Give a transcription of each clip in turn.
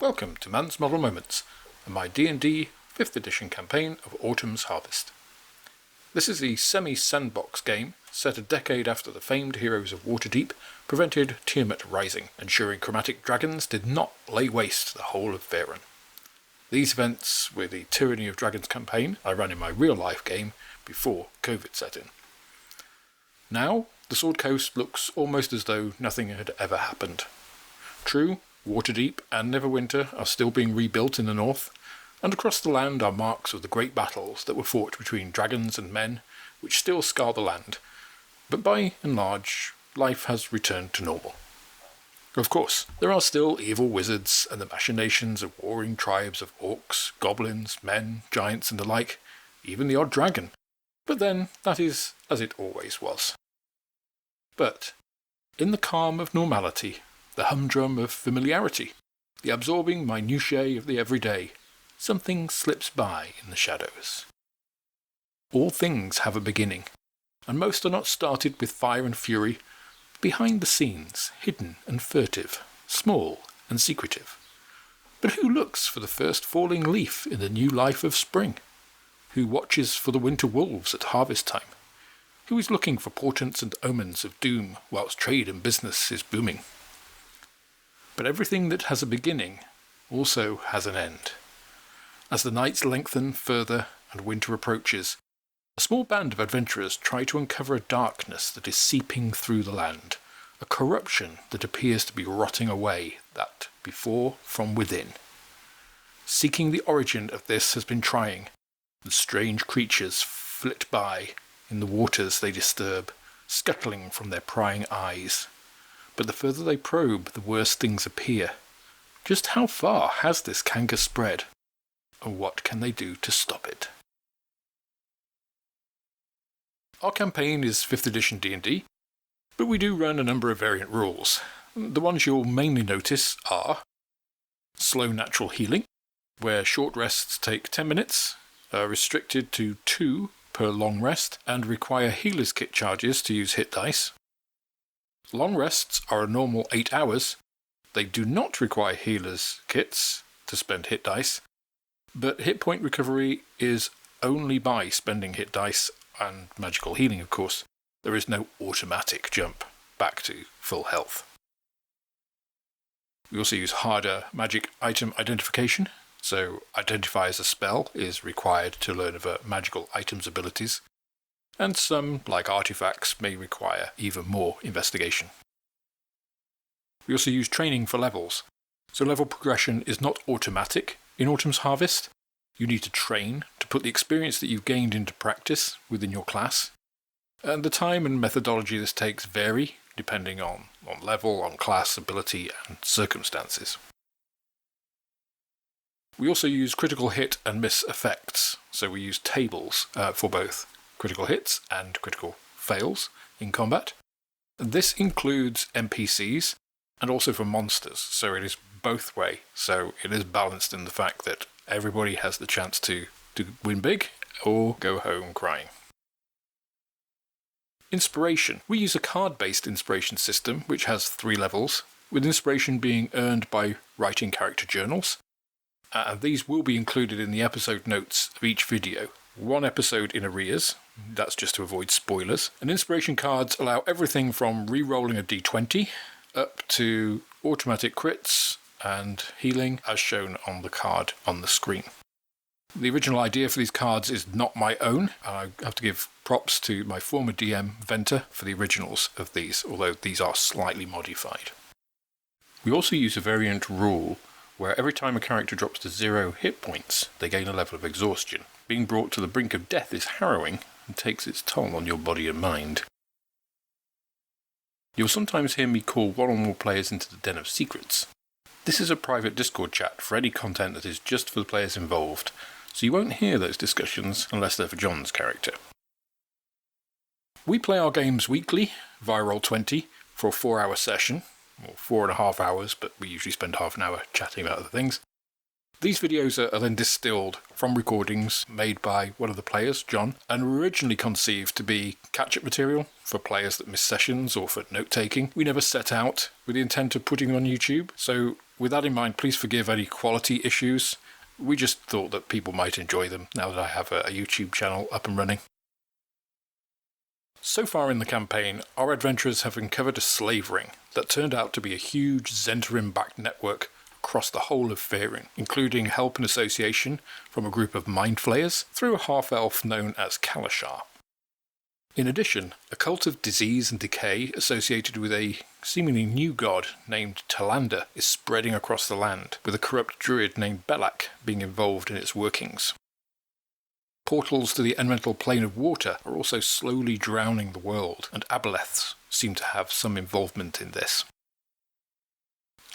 Welcome to Man's Model Moments, and my D&D 5th edition campaign of Autumn's Harvest. This is a semi-sandbox game set a decade after the famed heroes of Waterdeep prevented Tiamat rising, ensuring chromatic dragons did not lay waste the whole of Faerun. These events were the Tyranny of Dragons campaign I ran in my real-life game before COVID set in. Now, the Sword Coast looks almost as though nothing had ever happened. True, Waterdeep and Neverwinter are still being rebuilt in the north, and across the land are marks of the great battles that were fought between dragons and men, which still scar the land, but by and large, life has returned to normal. Of course, there are still evil wizards and the machinations of warring tribes of orcs, goblins, men, giants and the like, even the odd dragon, but then that is as it always was. But, in the calm of normality, the humdrum of familiarity, the absorbing minutiae of the everyday, something slips by in the shadows. All things have a beginning, and most are not started with fire and fury, but behind the scenes, hidden and furtive, small and secretive. But who looks for the first falling leaf in the new life of spring? Who watches for the winter wolves at harvest time? Who is looking for portents and omens of doom whilst trade and business is booming? But everything that has a beginning also has an end. As the nights lengthen further and winter approaches, a small band of adventurers try to uncover a darkness that is seeping through the land, a corruption that appears to be rotting away that before from within. Seeking the origin of this has been trying, and strange creatures flit by in the waters they disturb, scuttling from their prying eyes. But the further they probe, the worse things appear. Just how far has this canker spread? And what can they do to stop it? Our campaign is 5th edition D&D, but we do run a number of variant rules. The ones you'll mainly notice are slow natural healing, where short rests take 10 minutes, are restricted to 2 per long rest, and require healer's kit charges to use hit dice. Long rests are a normal 8 hours. They do not require healer's kits to spend hit dice, but hit point recovery is only by spending hit dice and magical healing, of course. There is no automatic jump back to full health. We also use harder magic item identification, so identify as a spell is required to learn of a magical item's abilities, and some, like artifacts, may require even more investigation. We also use training for levels, so level progression is not automatic in Autumn's Harvest. You need to train to put the experience that you've gained into practice within your class, and the time and methodology this takes vary depending on level, on class, ability, and circumstances. We also use critical hit and miss effects, so we use tables for both critical hits and critical fails in combat. This includes NPCs and also for monsters, so it is both way, so it is balanced in the fact that everybody has the chance to win big or go home crying. Inspiration. We use a card-based inspiration system which has 3 levels, with inspiration being earned by writing character journals. These will be included in the episode notes of each video. 1 episode in arrears, that's just to avoid spoilers. And inspiration cards allow everything from re-rolling a d20 up to automatic crits and healing as shown on the card on the screen. The original idea for these cards is not my own. I have to give props to my former DM, Venter, for the originals of these, although these are slightly modified. We also use a variant rule where every time a character drops to 0 hit points, they gain a level of exhaustion. Being brought to the brink of death is harrowing and takes its toll on your body and mind. You'll sometimes hear me call one or more players into the Den of Secrets. This is a private Discord chat for any content that is just for the players involved, so you won't hear those discussions unless they're for John's character. We play our games weekly via Roll20 for a 4-hour session, or 4.5 hours, but we usually spend half an hour chatting about other things. These videos are then distilled from recordings made by one of the players, John, and were originally conceived to be catch-up material for players that miss sessions or for note-taking. We never set out with the intent of putting them on YouTube, so with that in mind, please forgive any quality issues. We just thought that people might enjoy them now that I have a YouTube channel up and running. So far in the campaign, our adventurers have uncovered a slave ring that turned out to be a huge Zhentarim-backed network across the whole of Faerun, including help and association from a group of mind flayers through a half-elf known as Kalashar. In addition, a cult of disease and decay associated with a seemingly new god named Talander is spreading across the land, with a corrupt druid named Belak being involved in its workings. Portals to the elemental plane of water are also slowly drowning the world, and aboleths seem to have some involvement in this.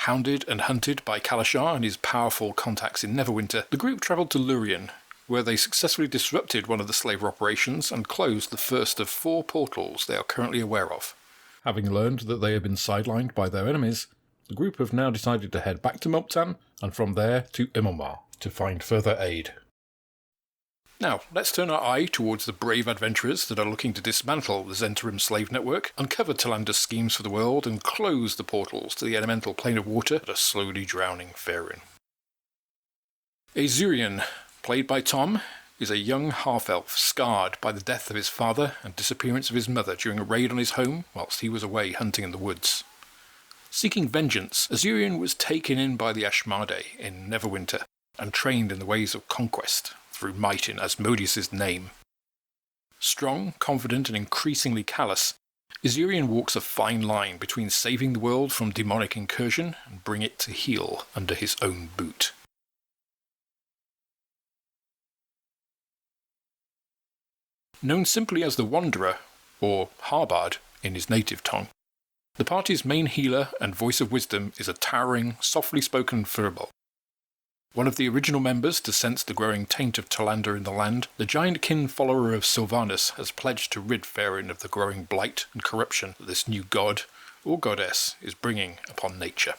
Hounded and hunted by Kalashar and his powerful contacts in Neverwinter, the group travelled to Lurien, where they successfully disrupted one of the slaver operations and closed the first of 4 portals they are currently aware of. Having learned that they have been sidelined by their enemies, the group have now decided to head back to Multan and from there to Immelmar to find further aid. Now, let's turn our eye towards the brave adventurers that are looking to dismantle the Zhentarim slave network, uncover Talander's schemes for the world, and close the portals to the elemental plane of water that are slowly drowning Faerun. Azurian, played by Tom, is a young half-elf scarred by the death of his father and disappearance of his mother during a raid on his home whilst he was away hunting in the woods. Seeking vengeance, Azurian was taken in by the Ashmade in Neverwinter and trained in the ways of conquest through might in Asmodeus' name. Strong, confident and increasingly callous, Azurian walks a fine line between saving the world from demonic incursion and bring it to heel under his own boot. Known simply as the Wanderer, or Harbard in his native tongue, the party's main healer and voice of wisdom is a towering, softly spoken furball. One of the original members to sense the growing taint of Talander in the land, the giant kin follower of Sylvanus has pledged to rid Faerun of the growing blight and corruption that this new god, or goddess, is bringing upon nature.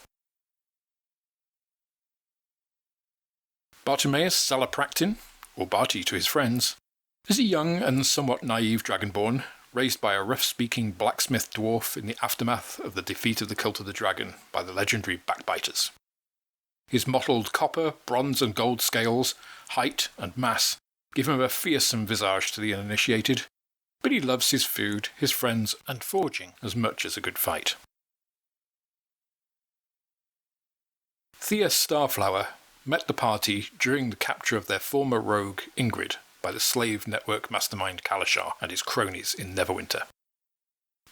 Bartimaeus Salapraktin, or Barty to his friends, is a young and somewhat naive dragonborn, raised by a rough-speaking blacksmith dwarf in the aftermath of the defeat of the Cult of the Dragon by the legendary Backbiters. His mottled copper, bronze and gold scales, height and mass give him a fearsome visage to the uninitiated, but he loves his food, his friends and forging as much as a good fight. Thea Starflower met the party during the capture of their former rogue Ingrid by the slave network mastermind Kalashar and his cronies in Neverwinter.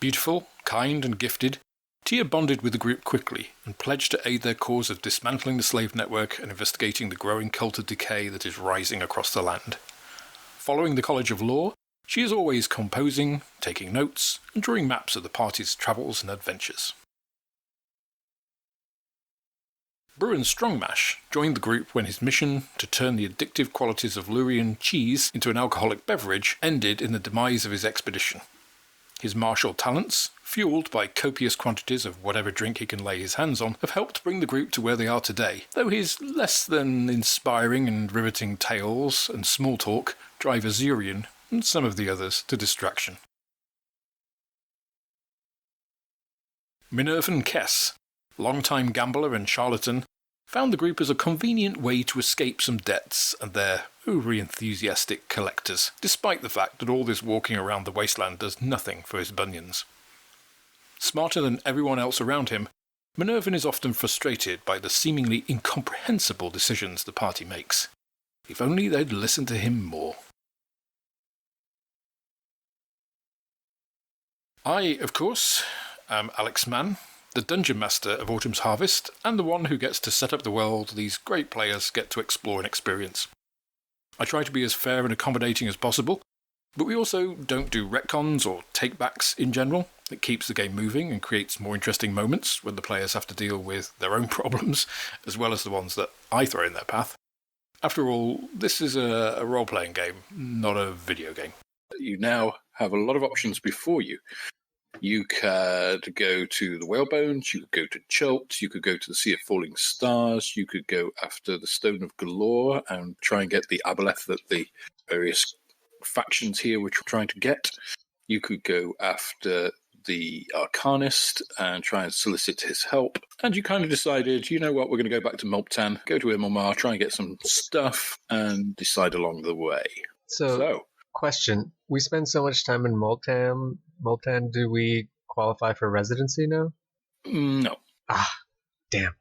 Beautiful, kind and gifted, Tia bonded with the group quickly and pledged to aid their cause of dismantling the slave network and investigating the growing cult of decay that is rising across the land. Following the College of Law, she is always composing, taking notes, and drawing maps of the party's travels and adventures. Bruin Strongmash joined the group when his mission to turn the addictive qualities of Lurien cheese into an alcoholic beverage ended in the demise of his expedition. His martial talents, fueled by copious quantities of whatever drink he can lay his hands on, have helped bring the group to where they are today, though his less than inspiring and riveting tales and small talk drive Azurian and some of the others to distraction. Minervan Kess, long-time gambler and charlatan, found the group as a convenient way to escape some debts and their overly enthusiastic collectors, despite the fact that all this walking around the wasteland does nothing for his bunions. Smarter than everyone else around him, Minervan is often frustrated by the seemingly incomprehensible decisions the party makes. If only they'd listen to him more. I, of course, am Alex Mann, the Dungeon Master of Autumn's Harvest, and the one who gets to set up the world these great players get to explore and experience. I try to be as fair and accommodating as possible, but we also don't do retcons or takebacks in general. It keeps the game moving and creates more interesting moments when the players have to deal with their own problems, as well as the ones that I throw in their path. After all, this is a role-playing game, not a video game. You now have a lot of options before you. You could go to the Whalebones, you could go to Chult, you could go to the Sea of Falling Stars, you could go after the Stone of Galore and try and get the aboleth that the various factions here were trying to get. You could go after the Arcanist and try and solicit his help. And you kind of decided, you know what, we're going to go back to Mulptan, go to Immelmar, try and get some stuff, and decide along the way. So question. We spend so much time in Multan, do we qualify for residency now? No. Ah, damn.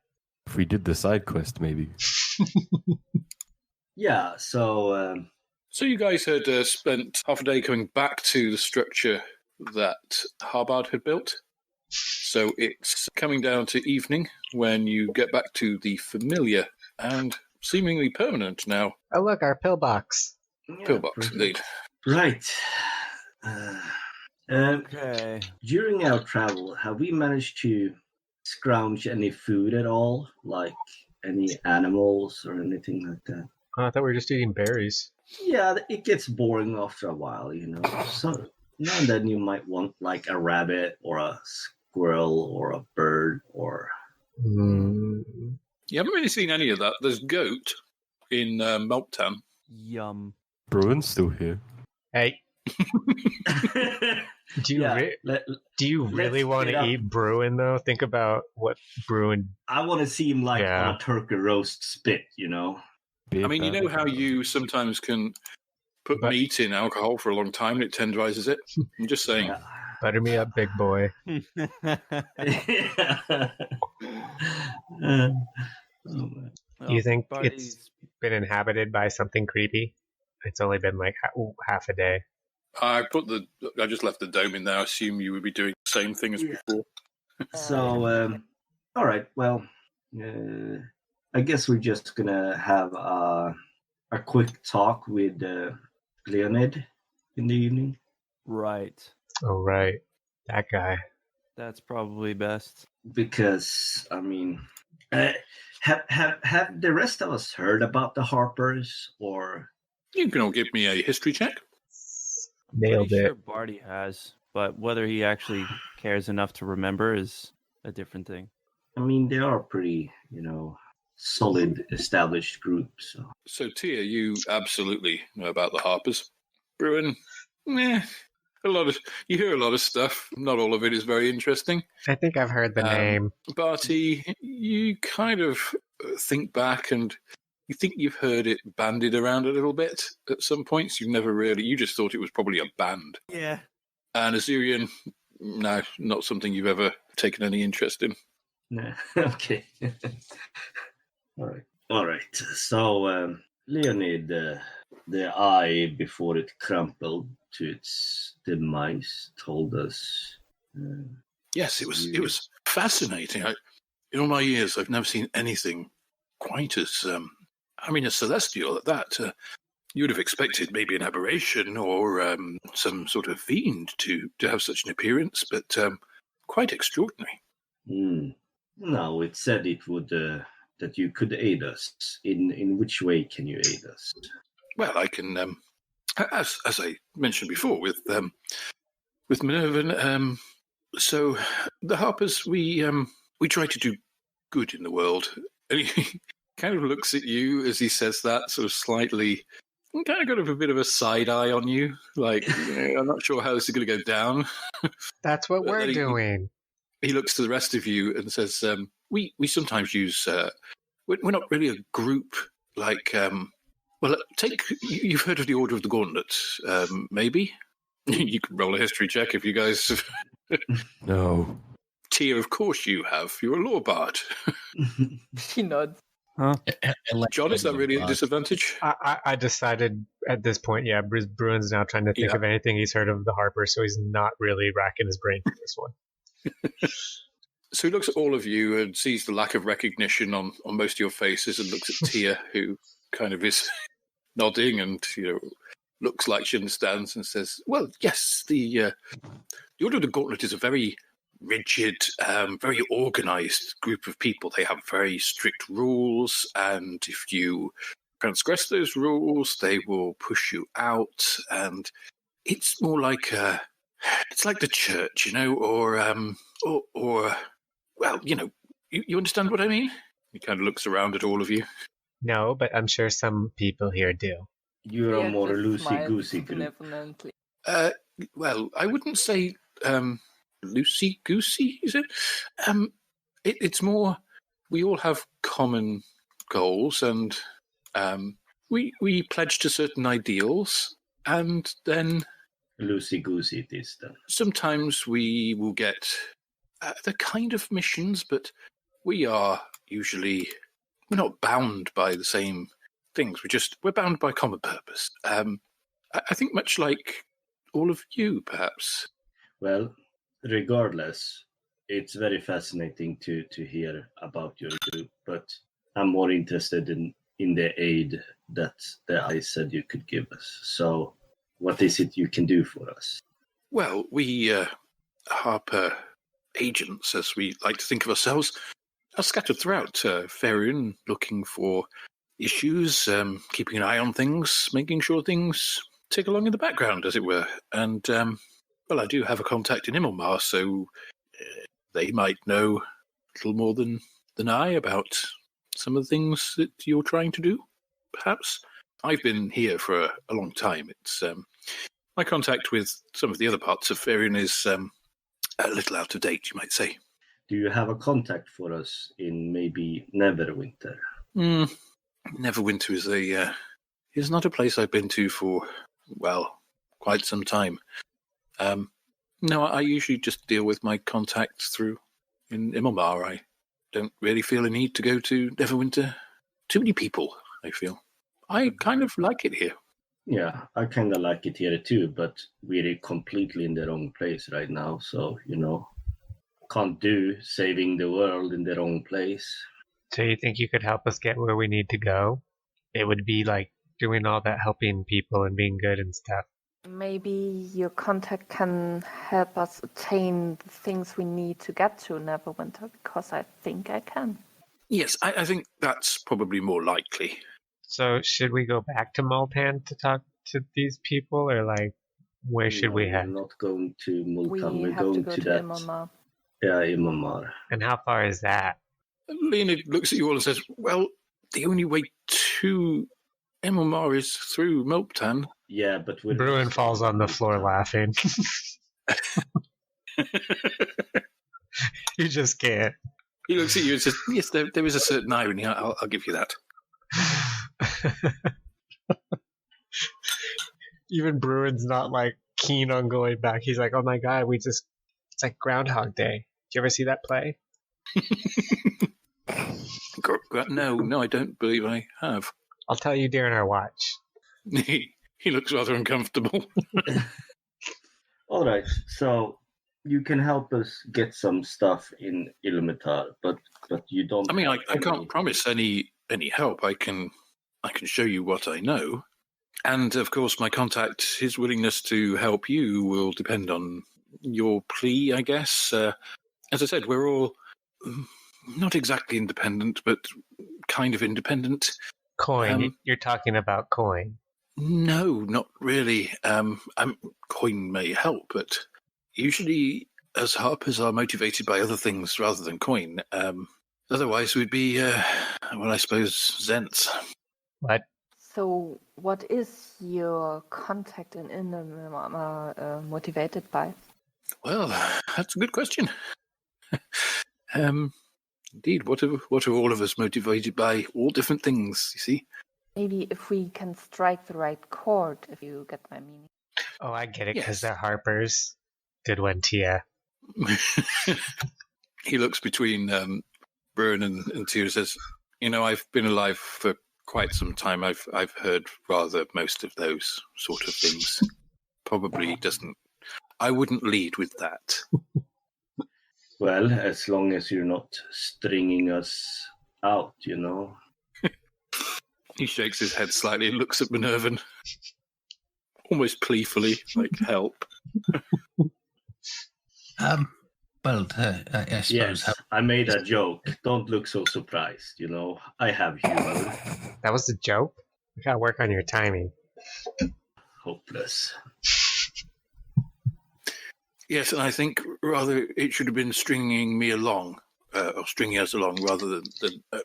If we did the side quest, maybe. Yeah, so... So you guys had spent half a day coming back to the structure that Harbard had built. So it's coming down to evening when you get back to the familiar and seemingly permanent now. Oh, look, our pillbox. Pillbox, indeed. Right. Okay. During our travel, have we managed to scrounge any food at all? Like any animals or anything like that? Oh, I thought we were just eating berries. Yeah, it gets boring after a while, you know. So now and then you might want like a rabbit or a squirrel or a bird or... Mm. You haven't really seen any of that. There's goat in Mulptan. Yum. Bruin's still here. Hey, do you really want to eat Bruin, though? Think about what Bruin... I want to see him like on a turkey roast spit, you know? I mean, you know how you sometimes can put meat in alcohol for a long time and it tenderizes it? I'm just saying. Yeah. Butter me up, big boy. Do you think it's been inhabited by something creepy? It's only been like half a day. I just left the dome in there. I assume you would be doing the same thing as before. So, all right. Well, I guess we're just gonna have a quick talk with Leonid in the evening. Right. Oh, right. That guy. That's probably best. Because, I mean, have the rest of us heard about the Harpers, or... You can all give me a history check. Nailed Pretty it. sure Barty has, but whether he actually cares enough to remember is a different thing. I mean, they are pretty, solid, established groups. So, Tia, you absolutely know about the Harpers. Bruin, you hear a lot of stuff. Not all of it is very interesting. I think I've heard the name. Barty, you kind of think back and you think you've heard it bandied around a little bit at some points. You just thought it was probably a band. Yeah. And Azurian, no, not something you've ever taken any interest in. No. Okay. All right. So, Leonid, the eye before it crumpled to its demise, told us. Yes, it was fascinating. In all my years, I've never seen anything quite as, as celestial at that. You would have expected maybe an aberration or some sort of fiend to have such an appearance, but quite extraordinary. No, it said it would that you could aid us. In which way can you aid us? Well, I can, as I mentioned before, with Minerva. So the Harpers, we try to do good in the world. And he kind of looks at you as he says that, sort of slightly, kind of got a bit of a side eye on you. Like, I'm not sure how this is going to go down. That's what we're doing. He looks to the rest of you and says, we sometimes use, we're not really a group like, you've heard of the Order of the Gauntlet, maybe? You can roll a history check if you guys... No. Tia, of course you have. You're a law bard. He nods. Huh? John, is that really a disadvantage? I decided at this point, Bruin's now trying to think of anything he's heard of the Harper, so he's not really racking his brain for this one. So he looks at all of you and sees the lack of recognition on most of your faces and looks at Tia, who kind of is nodding and, looks like she understands and says, well, yes, the Order of the Gauntlet is a very rigid, very organized group of people. They have very strict rules, and if you transgress those rules, they will push you out, and it's more like It's like the church, or well, you understand what I mean? He kind of looks around at all of you. No, but I'm sure some people here do. You're a more just smiles loosey-goosey group. benevolently. Well, I wouldn't say loosey-goosey, is it? It's more, we all have common goals, and we pledge to certain ideals, and then Loosey-goosey it is then. sometimes we will get the kind of missions, but we're not bound by the same things. We're bound by common purpose. I think much like all of you, perhaps. Well, regardless, it's very fascinating to hear about your group, but I'm more interested in the aid that I said you could give us. So what is it you can do for us? Well, we Harper agents, as we like to think of ourselves, are scattered throughout Faerun, looking for issues, keeping an eye on things, making sure things tick along in the background, as it were. And, well, I do have a contact in Immelmar, so they might know a little more than I about some of the things that you're trying to do, perhaps. I've been here for a long time. It's my contact with some of the other parts of Faerun is a little out of date, you might say. Do you have a contact for us in maybe Neverwinter? Neverwinter is not a place I've been to for, well, quite some time. No, I usually just deal with my contacts through in Immelmar. I don't really feel a need to go to Neverwinter. Too many people, I feel. I kind of like it here. Yeah, I kind of like it here too, but we're completely in the wrong place right now. So, can't do saving the world in the wrong place. So you think you could help us get where we need to go? It would be like doing all that helping people and being good and stuff. Maybe your contact can help us attain the things we need to get to Neverwinter, because I think I can. Yes, I think that's probably more likely. So should we go back to Multan to talk to these people, or where should we head? We're not going to Multan. We We're have going to go to that. Immelmar. Yeah, Immelmar. And how far is that? Leonid looks at you all and says, well, the only way to Immelmar is through Multan. Yeah, but Bruin falls on the floor laughing. You just can't. He looks at you and says, yes, there is a certain irony. I'll give you that. Even Bruin's not keen on going back. He's like, oh my god, it's like Groundhog Day. Did you ever see that play? No, I don't believe I have. I'll tell you during our watch. He looks rather uncomfortable. All right, so you can help us get some stuff in Ilmatar, but you don't. I mean, I can't promise any help. I can show you what I know, and of course, my contact, his willingness to help you will depend on your plea, I guess. As I said, we're all not exactly independent, but kind of independent. Coin. You're talking about coin. No, not really. Coin may help, but usually as Harpers are motivated by other things rather than coin. Otherwise we'd be, I suppose, Zents. What? So what is your contact in Immelmar motivated by? Well, that's a good question. Indeed, what are all of us motivated by? All different things, you see. Maybe if we can strike the right chord, if you get my meaning. Oh, I get it, because Yes. they're Harpers. Good one, Tia. He looks between Bruin and Tia and says, I've been alive for quite some time. I've heard rather most of those sort of things. Probably doesn't. I wouldn't lead with that. Well, as long as you're not stringing us out, He shakes his head slightly and looks at Minervan, almost pleafully, like, help. I suppose. Yes, I made a joke. Don't look so surprised, I have humor. That was a joke? We gotta work on your timing. Hopeless. Yes, and I think rather it should have been stringing me along, or stringing us along, rather than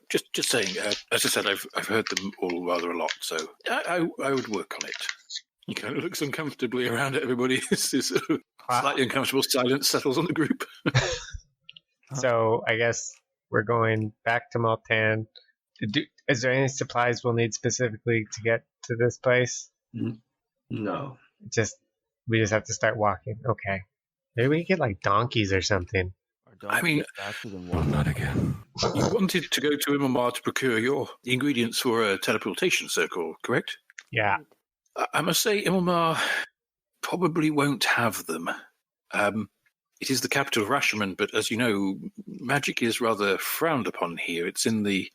just saying. As I said, I've heard them all rather a lot, so I would work on it. He kind of looks uncomfortably around at everybody. This slightly uncomfortable silence settles on the group. So I guess we're going back to Maltan. Is there any supplies we'll need specifically to get to this place? No. We just have to start walking. Okay. Maybe we get like donkeys or something. I mean, faster than one. Not again. You wanted to go to Immelmar to procure the ingredients for a teleportation circle, correct? Yeah. I must say, Immelmar probably won't have them. It is the capital of Rashemen, but as you know, magic is rather frowned upon here. It's in the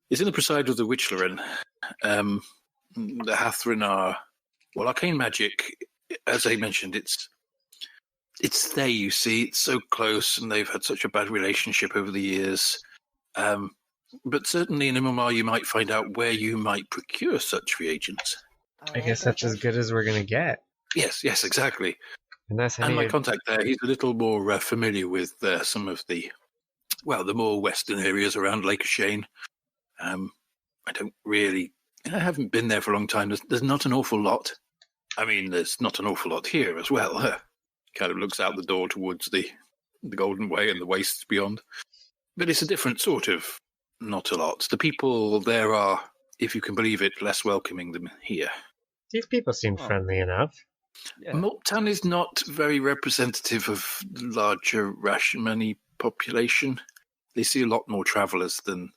preside of the witch Lurien. The Hathrin are arcane magic. As I mentioned, it's they, you see. It's so close, and they've had such a bad relationship over the years. But certainly in Immelmar, you might find out where you might procure such reagents. I guess that's as good as we're going to get. Yes, exactly. And my contact there, he's a little more familiar with some of the more western areas around Lake Shane. I haven't been there for a long time. There's not an awful lot. I mean, there's not an awful lot here as well. Kind of looks out the door towards the Golden Way and the wastes beyond. But it's a different sort of not a lot. The people there are, if you can believe it, less welcoming than here. These people seem friendly enough. Yeah. Maltan is not very representative of the larger Rashemeni population. They see a lot more travellers than,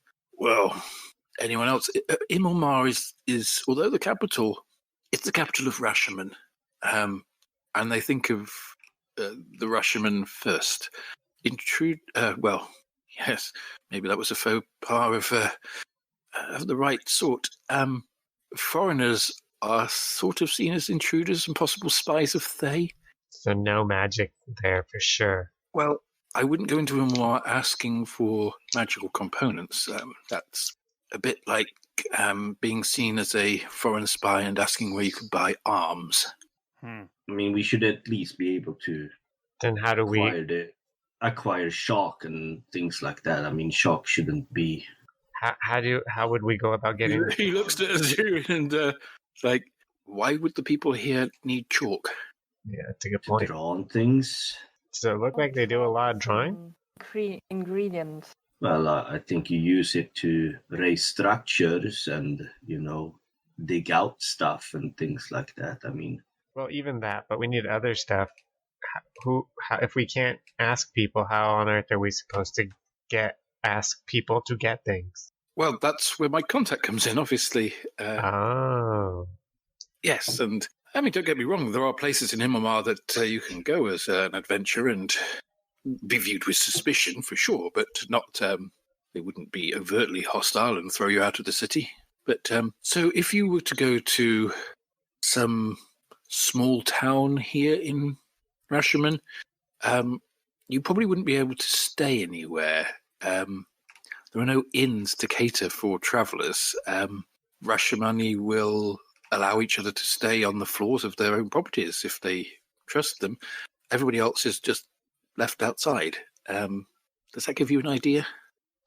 anyone else. Immelmar is although the capital, it's the capital of Rashemen. And they think of the Rashemen first. Yes, maybe that was a faux pas of the right sort. Foreigners are sort of seen as intruders and possible spies of Thay. So no magic there for sure. Well, I wouldn't go into Immelmar asking for magical components. That's a bit like being seen as a foreign spy and asking where you could buy arms. I mean, we should at least be able to. Then how do we acquire shock and things like that? I mean, shock shouldn't be. How would we go about getting? He looks at Azurian and why would the people here need chalk? Yeah, that's a good point. Draw on things. Does it look like they do a lot of drawing? Ingredients. Well, I think you use it to raise structures and dig out stuff and things like that. I mean. Well, even that, but we need other stuff. If we can't ask people, how on earth are we supposed to ask people to get things? Well, that's where my contact comes in, obviously. Yes, and I mean, don't get me wrong, there are places in Immelmar that you can go as an adventurer and be viewed with suspicion, for sure, but not, they wouldn't be overtly hostile and throw you out of the city. But, so if you were to go to some small town here in Rashemen, you probably wouldn't be able to stay anywhere. There are no inns to cater for travellers. Rashemeni will allow each other to stay on the floors of their own properties if they trust them. Everybody else is just left outside. Does that give you an idea?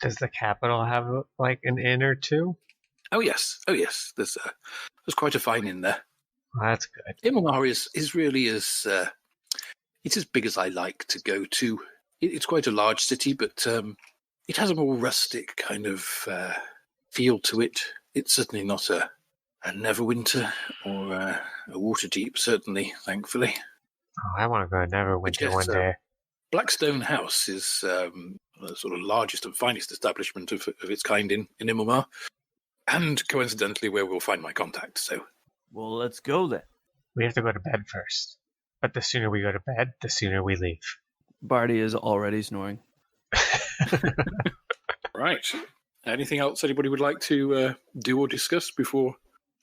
Does the capital have like an inn or two? Oh yes. There's quite a fine inn there. Well, that's good. Immelmar is really it's as big as I like to go to. It's quite a large city, but it has a more rustic kind of feel to it. It's certainly not a Neverwinter or a Waterdeep, certainly, thankfully. Oh, I want to go to Neverwinter one day. Blackstone House is the sort of largest and finest establishment of its kind in Immelmar, and coincidentally where we'll find my contact. So, well, let's go then. We have to go to bed first. But the sooner we go to bed, the sooner we leave. Barty is already snoring. Right. Anything else anybody would like to do or discuss before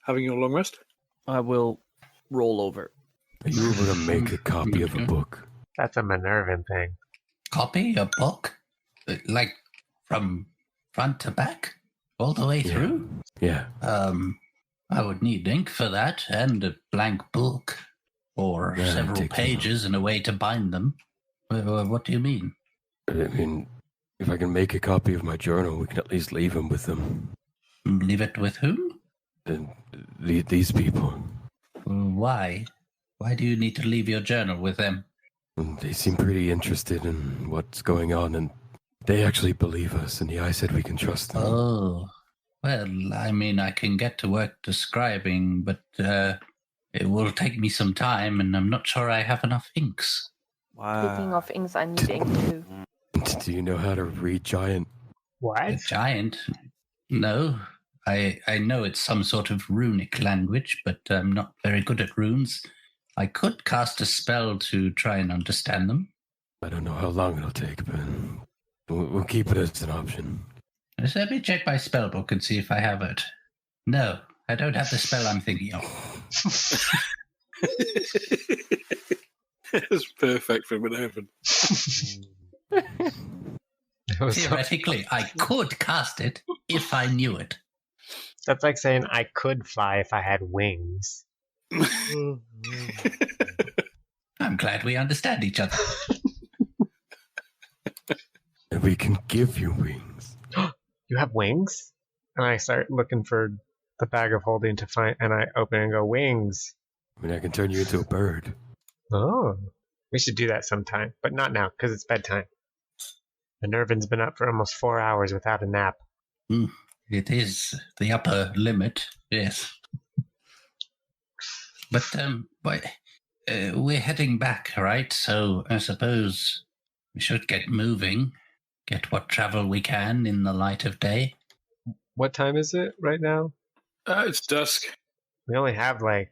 having your long rest? I will roll over. Are you able to make a copy of a book? That's a Minervan thing. Copy a book? Like from front to back? All the way through? Yeah. I would need ink for that and a blank book or several pages and a way to bind them. What do you mean? I mean, if I can make a copy of my journal, we can at least leave him with them. Leave it with whom? And these people. Why? Why do you need to leave your journal with them? They seem pretty interested in what's going on, and they actually believe us, and I said we can trust them. Oh, well, I mean, I can get to work describing, but it will take me some time, and I'm not sure I have enough inks. Speaking of inks, I need ink too. Do you know how to read giant? What? A giant? No. I know it's some sort of runic language, but I'm not very good at runes. I could cast a spell to try and understand them. I don't know how long it'll take, but we'll keep it as an option. Just let me check my spell book and see if I have it. No, I don't have the spell I'm thinking of. It's perfect for Minervan. Theoretically, I could cast it if I knew it. That's like saying I could fly if I had wings. I'm glad we understand each other. And we can give you wings. You have wings? And I start looking for the bag of holding to find, and I open and go, wings. I mean, I can turn you into a bird. Oh, we should do that sometime, but not now because it's bedtime. Minervan's been up for almost 4 hours without a nap. It is the upper limit, yes. But we're heading back, right? So I suppose we should get moving, get what travel we can in the light of day. What time is it right now? It's dusk. We only have like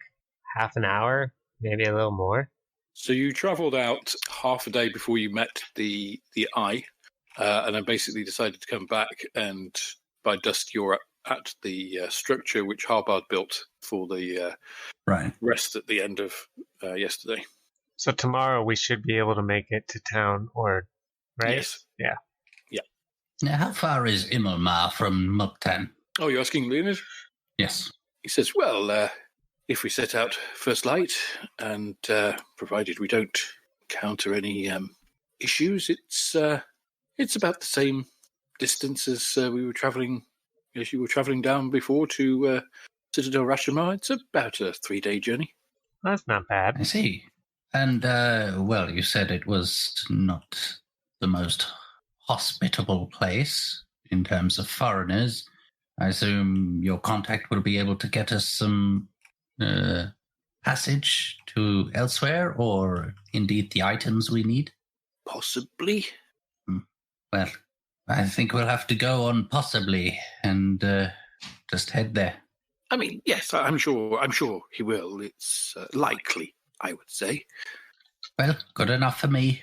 half an hour, maybe a little more. So you travelled out half a day before you met the Eye, and then basically decided to come back, and by dusk you're at the structure which Harbard built for the rest at the end of yesterday. So tomorrow we should be able to make it to town, or right? Yes. Yeah. Now, how far is Immelmar from Muktan? Oh, you're asking Leonard? Yes. He says, well, if we set out first light, and provided we don't encounter any issues, it's about the same distance as we were travelling, as you were travelling down before to Citadel Rashemen. It's about a 3-day journey. That's not bad. I see. And, well, you said it was not the most hospitable place in terms of foreigners. I assume your contact will be able to get us some passage to elsewhere, or indeed the items we need? Possibly. Well, I think we'll have to go on possibly and just head there. I mean, yes, I'm sure he will. It's likely, I would say. Well, good enough for me.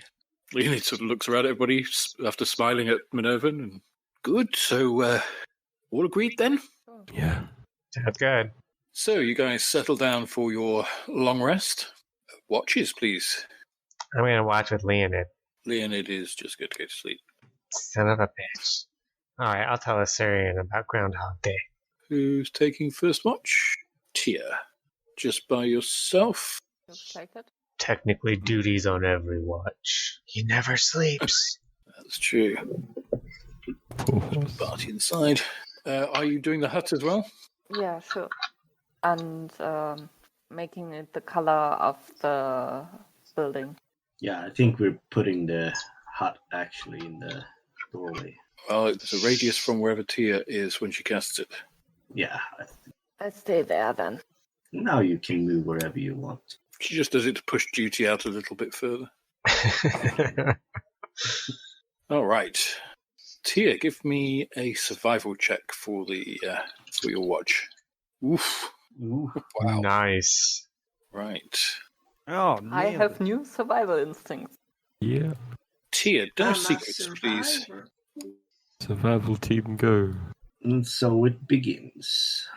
Leonid sort of looks around at everybody after smiling at Minervan, and good. So, all agreed then? Yeah. That's good. So, you guys settle down for your long rest. Watches, please. I'm going to watch with Leonid. Leonid is just going to go to sleep. Son of a bitch. Alright, I'll tell Assyrian about Groundhog Day. Who's taking first watch? Tia. Just by yourself? Looks like it. Technically, duty's on every watch. He never sleeps. That's true. Party inside. Are you doing the hut as well? Yeah, sure. And making it the color of the building. Yeah, I think we're putting the hut actually in the doorway. Well, there's a radius from wherever Tia is when she casts it. Yeah. I stay there then. Now you can move wherever you want. She just does it to push duty out a little bit further. All right. Tia, give me a survival check for your watch. Oof. Ooh. Wow. Nice. Right. Oh, I have new survival instincts. Yeah. Tia, no secrets, please. Survival team go. And so it begins.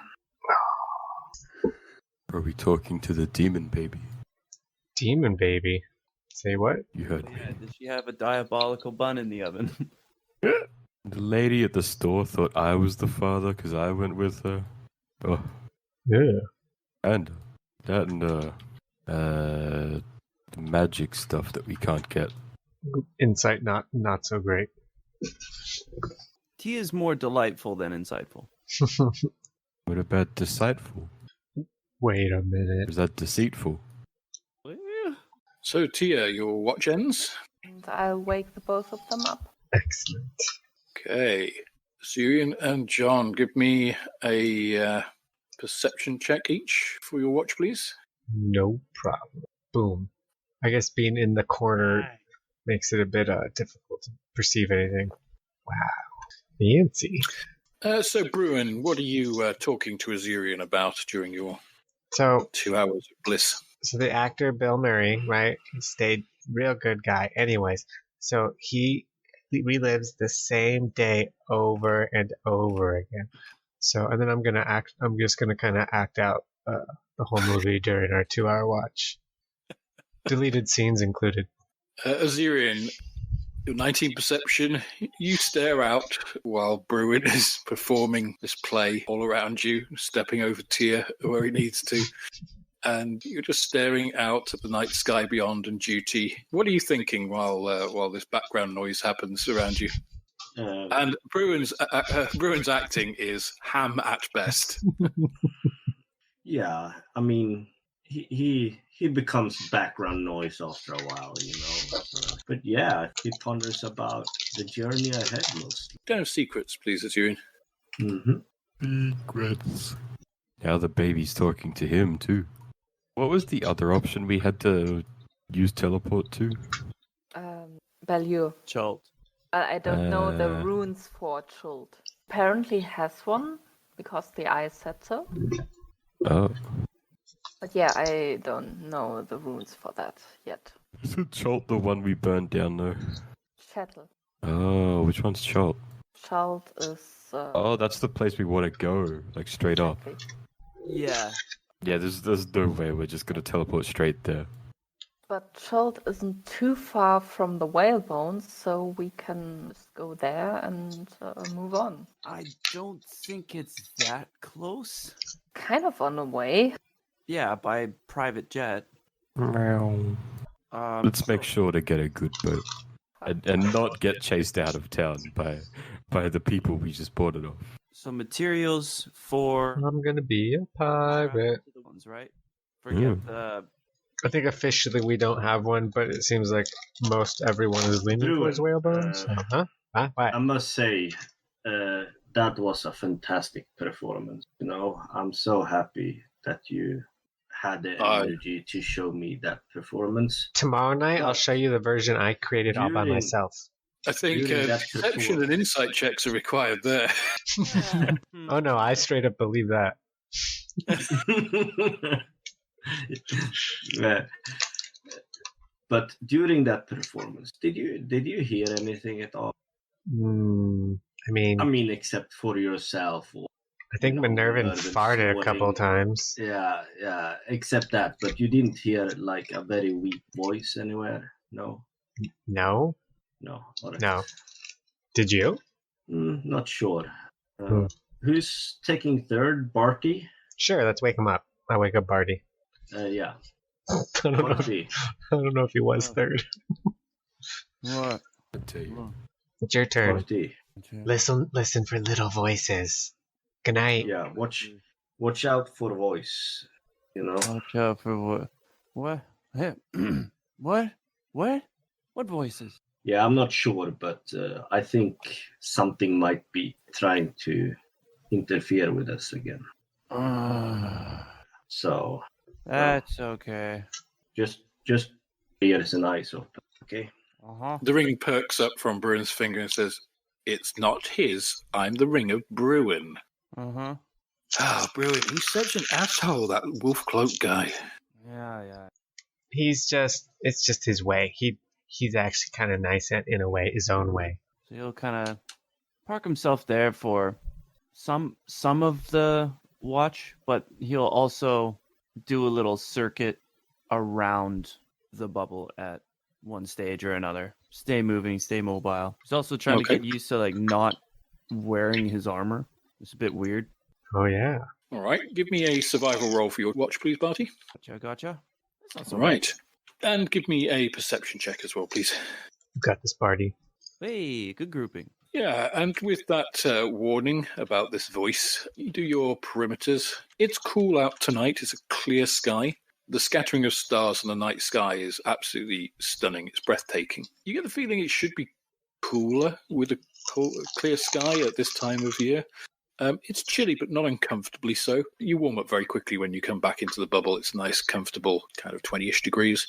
Are we talking to the demon baby? Demon baby. Say what? You heard Yeah, me. did she have a diabolical bun in the oven? The lady at the store thought I was the father because I went with her. Oh, Yeah. and that and the magic stuff that we can't get Insight not so great. Tea is more delightful than insightful. What about decideful? Wait a minute. Or is that deceitful? So, Tia, your watch ends. And I'll wake the both of them up. Excellent. Okay. Lurien and John, give me a perception check each for your watch, please. No problem. Boom. I guess being in the corner makes it a bit difficult to perceive anything. Wow. Fancy. So, Bruin, what are you talking to Azurian about during your So 2 hours of bliss? the actor Bill Murray, right? He stayed real good guy. Anyways, so he relives the same day over and over again. So, and then I'm just gonna kind of act out the whole movie during our 2-hour watch. Deleted scenes included. Azurian, your 19 perception, you stare out while Bruin is performing this play all around you, stepping over Tia where he needs to. And you're just staring out at the night sky beyond and duty. What are you thinking while this background noise happens around you? And Bruin's acting is ham at best. Yeah, I mean, he becomes background noise after a while, you know. So, but yeah, he ponders about the journey ahead mostly. Don't have secrets, please, Azurian. Mm-hmm. Secrets. Now the baby's talking to him, too. What was the other option we had to use teleport to? Value. Chult. I don't know the runes for Chult. Apparently has one, because the eye said so. Oh. But yeah, I don't know the runes for that yet. Isn't Chult the one we burned down, though? Chattel. Oh, which one's Chult? Chult is... Oh, that's the place we want to go, like straight up. Yeah. Yeah, there's no way we're just going to teleport straight there. But Chult isn't too far from the whale bones, so we can just go there and move on. I don't think it's that close. Kind of on the way. Yeah, by private jet. Let's make sure to get a good boat. And not get chased out of town by the people we just bought it off. So materials for... I'm gonna be a pirate. The ones, right? Forget the... I think officially we don't have one, but it seems like most everyone is leaning towards whale bones. Why? I must say, that was a fantastic performance. You know, I'm so happy that you had the energy to show me that performance. Tomorrow night, I'll show you the version I created all by myself. I think perception and insight checks are required there. Oh no, I straight up believe that. Yeah. But during that performance, did you hear anything at all? I mean, except for yourself. Or, I think Minervan farted a couple times. Yeah, except that. But you didn't hear like a very weak voice anywhere. No. No. All right. No. Did you? Not sure. Who's taking third? Barty? Sure, let's wake him up. I wake up Barty. Yeah. I don't know if he was third. What? I'll tell you. It's your turn. Barty. Listen for little voices. Good night. Yeah, watch out for voice. You know? Watch out for what? What? Hey, What voices? Yeah, I'm not sure, but I think something might be trying to interfere with us again. So That's okay. just ears and eyes open, okay? The ring perks up from Bruin's finger and says, "It's not his. I'm the ring of Bruin." Bruin, he's such an asshole, that wolf cloak guy. Yeah. It's just his way. He's actually kind of nice in a way, his own way. So he'll kind of park himself there for some of the watch, but he'll also do a little circuit around the bubble at one stage or another. Stay moving, stay mobile. He's also trying to get used to like not wearing his armor. It's a bit weird. Oh yeah. All right, give me a survival roll for your watch, please, Barty. Gotcha. All right. And give me a perception check as well, please. You got this, Barty. Hey, good grouping. Yeah, and with that warning about this voice, you do your perimeters. It's cool out tonight. It's a clear sky. The scattering of stars in the night sky is absolutely stunning. It's breathtaking. You get the feeling it should be cooler with a clear sky at this time of year. It's chilly, but not uncomfortably so. You warm up very quickly when you come back into the bubble. It's nice, comfortable, kind of 20-ish degrees.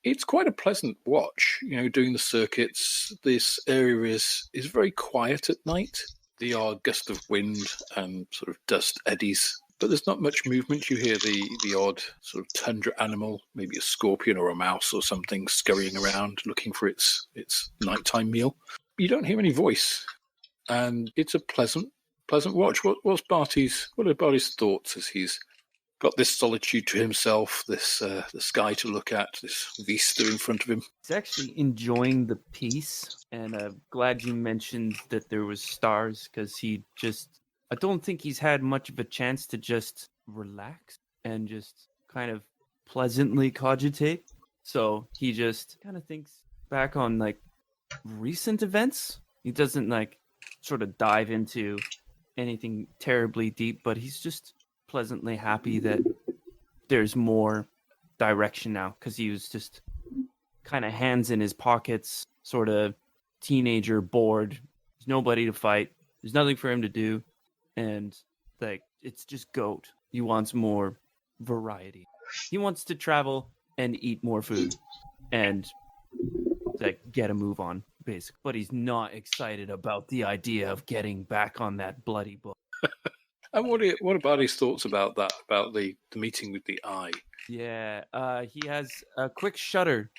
It's quite a pleasant watch, doing the circuits. This area is very quiet at night. The odd gust of wind and sort of dust eddies, but there's not much movement. You hear the odd sort of tundra animal, maybe a scorpion or a mouse or something scurrying around looking for its nighttime meal. You don't hear any voice, and it's a pleasant watch. What are Barty's thoughts as he's got this solitude to himself, this the sky to look at, this vista in front of him? He's actually enjoying the peace, and I'm glad you mentioned that there was stars, because I don't think he's had much of a chance to just relax and just kind of pleasantly cogitate. So he just kind of thinks back on like recent events. He doesn't like sort of dive into anything terribly deep, but he's just pleasantly happy that there's more direction now, because he was just kind of hands in his pockets, sort of teenager, bored. There's nobody to fight. There's nothing for him to do. And like, it's just goat. He wants more variety. He wants to travel and eat more food and like get a move on, basically. But he's not excited about the idea of getting back on that bloody book. And what are Barty's thoughts about that? About the meeting with the eye? Yeah, he has a quick shudder,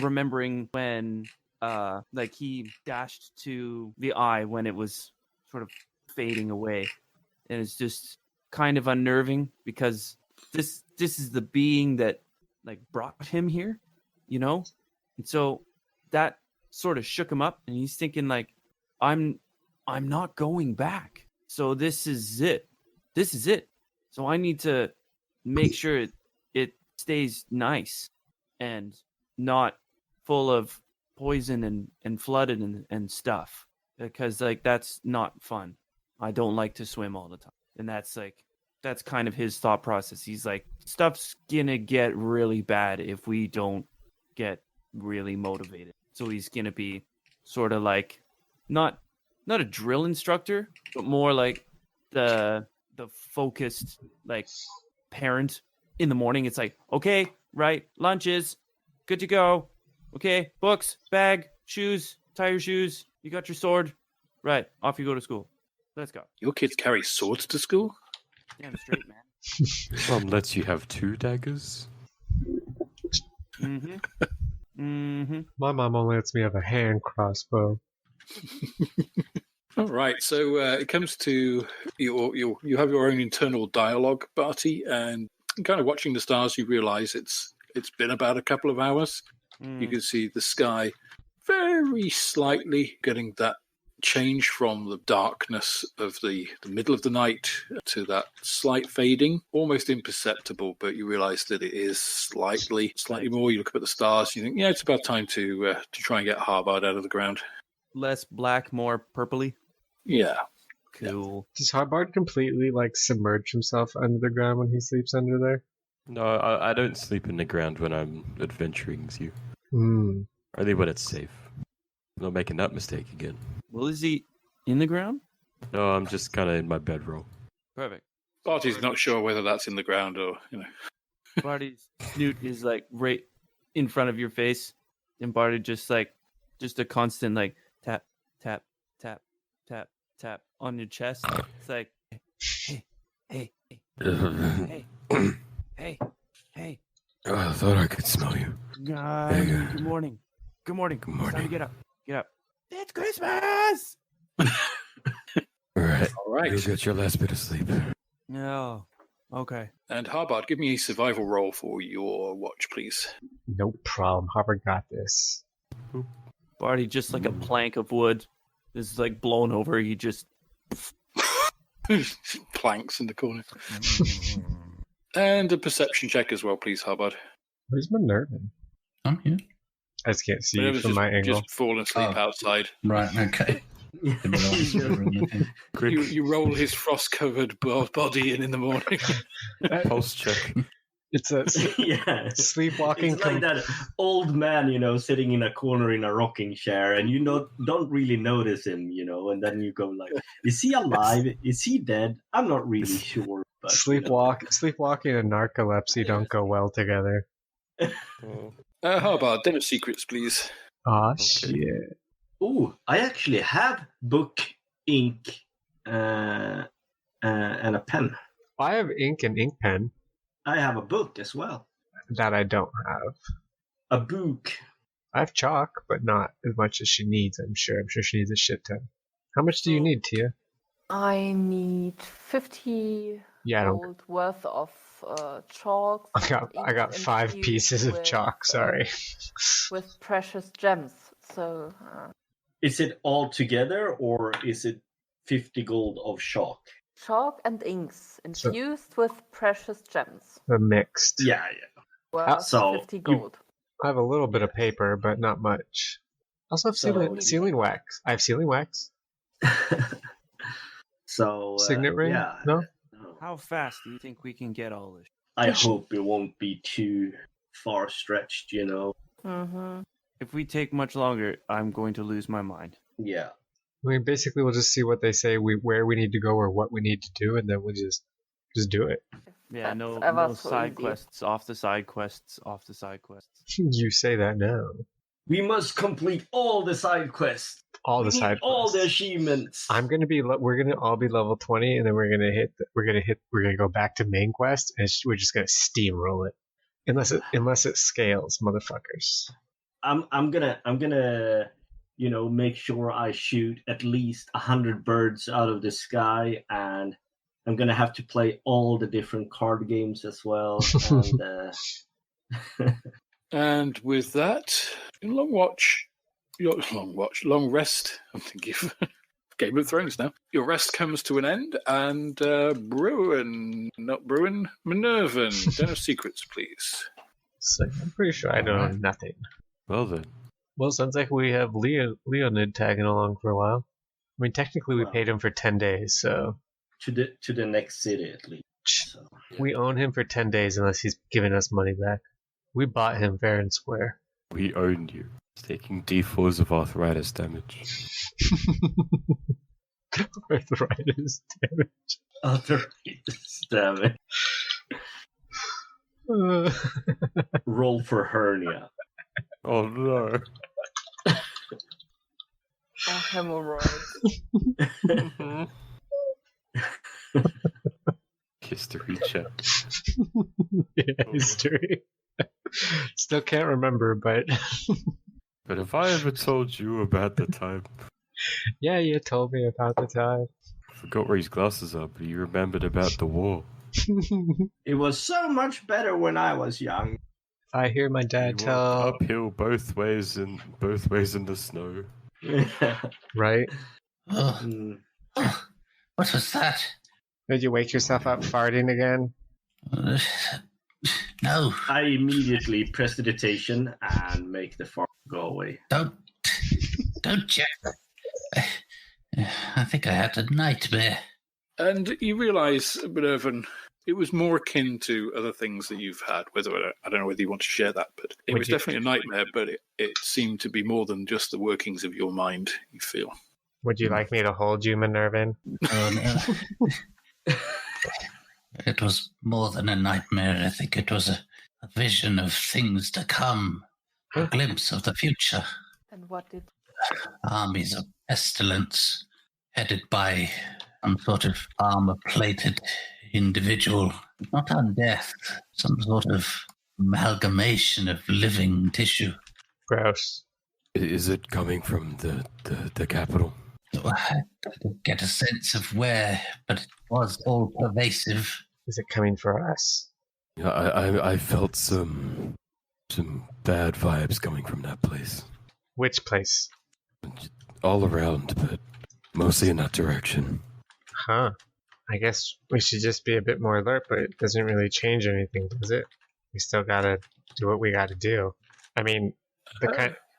remembering when like he dashed to the eye when it was sort of fading away, and it's just kind of unnerving, because this is the being that like brought him here, and so that sort of shook him up, and he's thinking like, I'm not going back. So this is it. So I need to make sure it stays nice and not full of poison and flooded and stuff, because like that's not fun. I don't like to swim all the time. And that's kind of his thought process. He's like, stuff's gonna get really bad if we don't get really motivated. So he's gonna be sort of like not a drill instructor, but more like the focused like parent in the morning. It's like, okay, right, lunch is good to go. Okay, books, bag, shoes, tie your shoes. You got your sword. Right, off you go to school. Let's go. Your kids carry swords to school? Damn straight, man. Mom lets you have 2 daggers? My mom only lets me have a hand crossbow. All right, so it comes to you have your own internal dialogue, Barty, and kind of watching the stars, you realise it's been about a couple of hours. You can see the sky very slightly getting that change from the darkness of the middle of the night to that slight fading, almost imperceptible, but you realise that it is slightly more. You look up at the stars, you think, yeah, it's about time to try and get Harbard out of the ground. Less black, more purpley. Yeah. Cool. Does Harbard completely like submerge himself under the ground when he sleeps under there? No, I don't sleep in the ground when I'm adventuring with you. Only when it's safe. I'm not making that mistake again. Well, is he in the ground? No, I'm just kind of in my bedroll. Perfect. Barty's not sure whether that's in the ground or, Barty's snoot is like right in front of your face, and Barty just a constant like tap, tap, tap, tap, tap on your chest. It's like, hey, hey, hey, hey, hey, hey. Oh, I thought I could smell you. Good morning. Good morning. Good morning. It's time to get up. Get up. It's Christmas! All right. All right. You'll get your last bit of sleep. Oh, okay. And Harbard, give me a survival roll for your watch, please. No problem. Harbard got this. Barty, just like a plank of wood, is like blown over. You just Planks in the corner. And a perception check as well, please, Harbard. Where's Minervin? I'm here. I just can't see you Minerva's from my angle. just fallen asleep Oh. outside. Right, okay. You roll his frost-covered body in the morning. Pulse check. It's a Yeah. sleepwalking. It's like that old man, sitting in a corner in a rocking chair, and you don't really notice him, and then you go like, is he alive? Is he dead? I'm not really sure. But, Sleepwalking and narcolepsy don't go well together. How about dinner secrets, please? Aw, shit. Oh, I actually have book, ink, and a pen. I have ink and ink pen. I have a book as well. That I don't have. A book. I have chalk, but not as much as she needs, I'm sure. I'm sure she needs a shit ton. How much do you need, Tia? I need 50 gold worth of chalk. I got 5 pieces of chalk, sorry. With precious gems. So. Is it all together, or is it 50 gold of chalk? Chalk and inks infused with precious gems. Mixed. Yeah. Worth 50 gold. I have a little bit of paper, but not much. I also have sealing wax. I have sealing wax. So signet ring? Yeah. No? How fast do you think we can get all this? I hope it won't be too far stretched, Mm-hmm. If we take much longer, I'm going to lose my mind. Yeah. I mean, basically, we'll just see what they say, where we need to go or what we need to do, and then we'll just do it. Yeah, no so side easy. quests, off the side quests, off the side quests. You say that now. We must complete all the side quests. All the side quests. All the achievements. We're gonna all be level 20, and then we're gonna go back to main quest, and we're just gonna steamroll it, unless it scales, motherfuckers. I'm gonna make sure I shoot at least 100 birds out of the sky, and I'm gonna have to play all the different card games as well. And, And with that, long rest. I'm thinking of Game of Thrones now. Your rest comes to an end, and Minervan, dinner secrets, please. So I'm pretty sure I know nothing. Well then. Well, sounds like we have Leonid tagging along for a while. I mean, technically we paid him for 10 days, so... To the next city, at least. So. We own him for 10 days unless he's giving us money back. We bought him fair and square. We own you. It's taking D4s of arthritis damage. Arthritis damage. Arthritis damage. Roll for hernia. Oh no. Hemorrhoids. History check. Yeah, history. Still can't remember, but... But have I ever told you about the time? Yeah, you told me about the time. I forgot where his glasses are, but you remembered about the war. It was so much better when I was young. I hear my dad tell... Uphill both ways in the snow. Right? Oh, what was that? Did you wake yourself up farting again? No. I immediately press the dictation and make the fart go away. Don't check. I think I had a nightmare. And you realise, Minervan, it was more akin to other things that you've had. I don't know whether you want to share that, but it was definitely a nightmare. But it seemed to be more than just the workings of your mind. You feel. Would you like me to hold you, Minervan? Oh, no. It was more than a nightmare. I think it was a vision of things to come, a glimpse of the future. And what did... Armies of pestilence headed by some sort of armor-plated individual. Not undeath, some sort of amalgamation of living tissue. Gross. Is it coming from the capital? I didn't get a sense of where, but it was all pervasive. Is it coming for us? Yeah, I felt some bad vibes coming from that place. Which place? All around, but mostly in that direction. Huh. I guess we should just be a bit more alert, but it doesn't really change anything, does it? We still gotta do what we gotta do. I mean,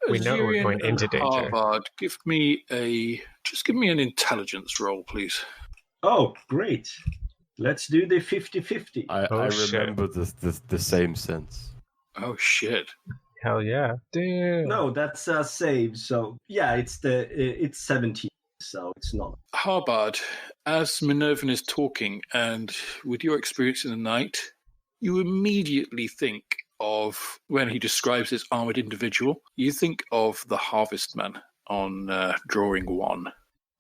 We know we're Lurien going into and danger. Harvard, give me an intelligence roll, please. Oh, great. Let's do the 50-50. Oh, I shit. remember the same sense. Oh shit! Hell yeah. Damn. No, that's a save. So yeah, it's 17. So it's not. Harbard, as Minervan is talking, and with your experience in the night, you immediately think of, when he describes this armored individual, you think of the Harvestman on drawing 1.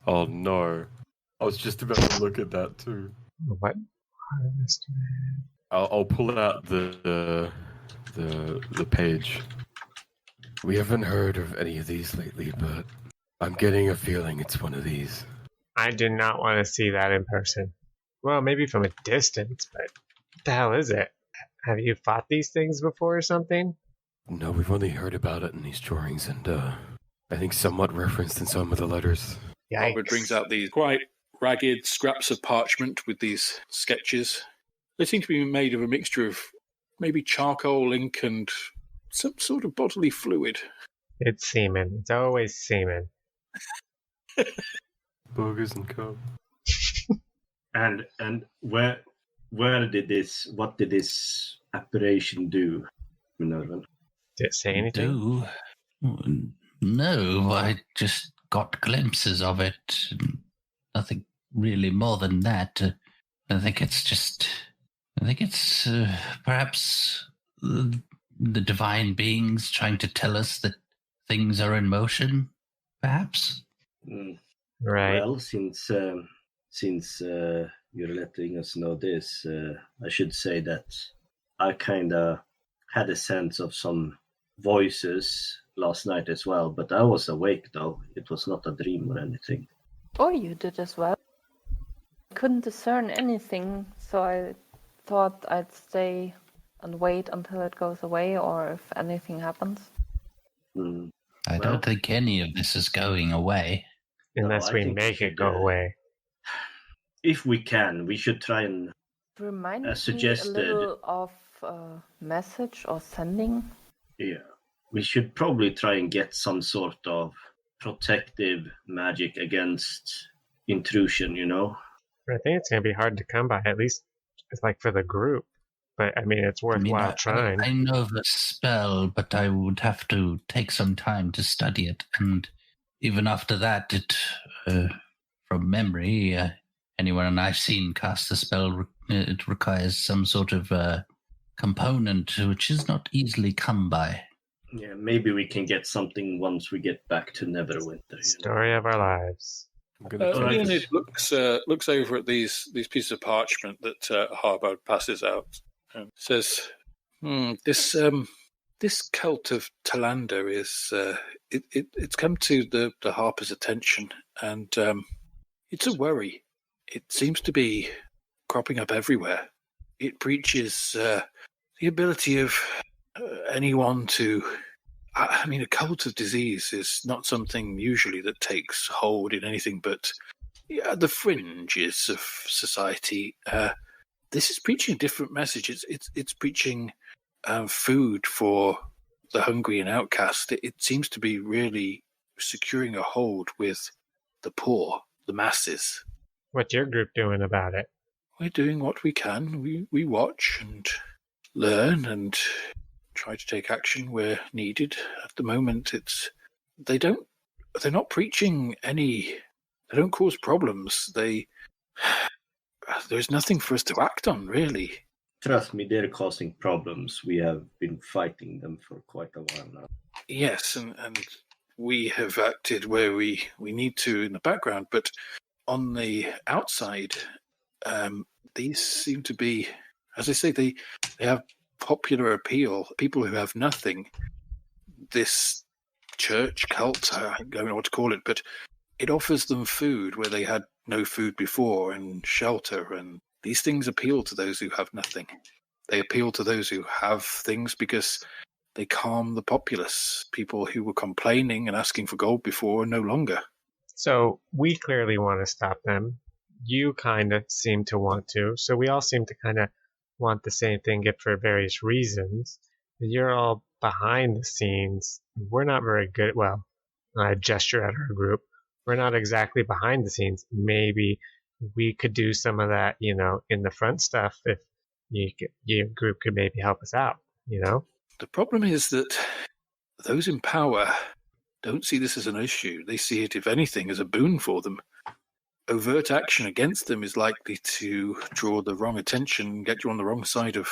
Oh no. I was just about to look at that too. What? I'll pull out the page. We haven't heard of any of these lately, but I'm getting a feeling it's one of these. I do not want to see that in person. Well, maybe from a distance, but what the hell is it? Have you fought these things before or something? No, we've only heard about it in these drawings, and I think somewhat referenced in some of the letters. Harbard brings out these quite ragged scraps of parchment with these sketches. They seem to be made of a mixture of maybe charcoal, ink, and some sort of bodily fluid. It's semen. It's always semen. Boogers and co. And what did this aberration do, Minerva? Did it say anything? No, I just got glimpses of it. Nothing really more than that. I think it's perhaps the divine beings trying to tell us that things are in motion, perhaps. Right. Well, since you're letting us know this, I should say that I kind of had a sense of some voices last night as well, but I was awake though. It was not a dream or anything. Oh, you did as well. Couldn't discern anything, so I thought I'd stay and wait until it goes away, or if anything happens. I don't think any of this is going away. Unless we make it go away. If we can, we should try and Remind me suggested. a little of message or sending. Yeah, we should probably try and get some sort of protective magic against intrusion, you know? I think it's going to be hard to come by, at least it's like for the group. But I mean, it's worthwhile trying. I know the spell, but I would have to take some time to study it. And even after that, from memory, anyone I've seen cast the spell, it requires some sort of component which is not easily come by. Yeah, maybe we can get something once we get back to Neverwinter. Story of our lives. Leonid looks over at these pieces of parchment that Harbard passes out and says, "This cult of Talander is it's come to the Harper's attention, and it's a worry. It seems to be cropping up everywhere. It preaches the ability of anyone to. I mean, a cult of disease is not something usually that takes hold in anything but the fringes of society. This is preaching a different message. It's preaching food for the hungry and outcast. It seems to be really securing a hold with the poor, the masses. What's your group doing about it? We're doing what we can. We watch and learn and try to take action where needed. At the moment, they're not preaching any. They don't cause problems. There's nothing for us to act on, really. Trust me, they're causing problems. We have been fighting them for quite a while now. Yes, and we have acted where we need to in the background, but on the outside, these seem to be, as I say, they have popular appeal. People who have nothing, this church cult, I don't know what to call it, but it offers them food where they had no food before, and shelter, and these things appeal to those who have nothing. They appeal to those who have things because they calm the populace. People who were complaining and asking for gold before are no longer. So we clearly want to stop them. You kind of seem to want to. So we all seem to kind of want the same thing, if for various reasons. You're all behind the scenes. We're not very good. Well, I gesture at our group. We're not exactly behind the scenes. Maybe we could do some of that, in the front stuff if your group could maybe help us out, The problem is that those in power don't see this as an issue. They see it, if anything, as a boon for them. Overt action against them is likely to draw the wrong attention, get you on the wrong side of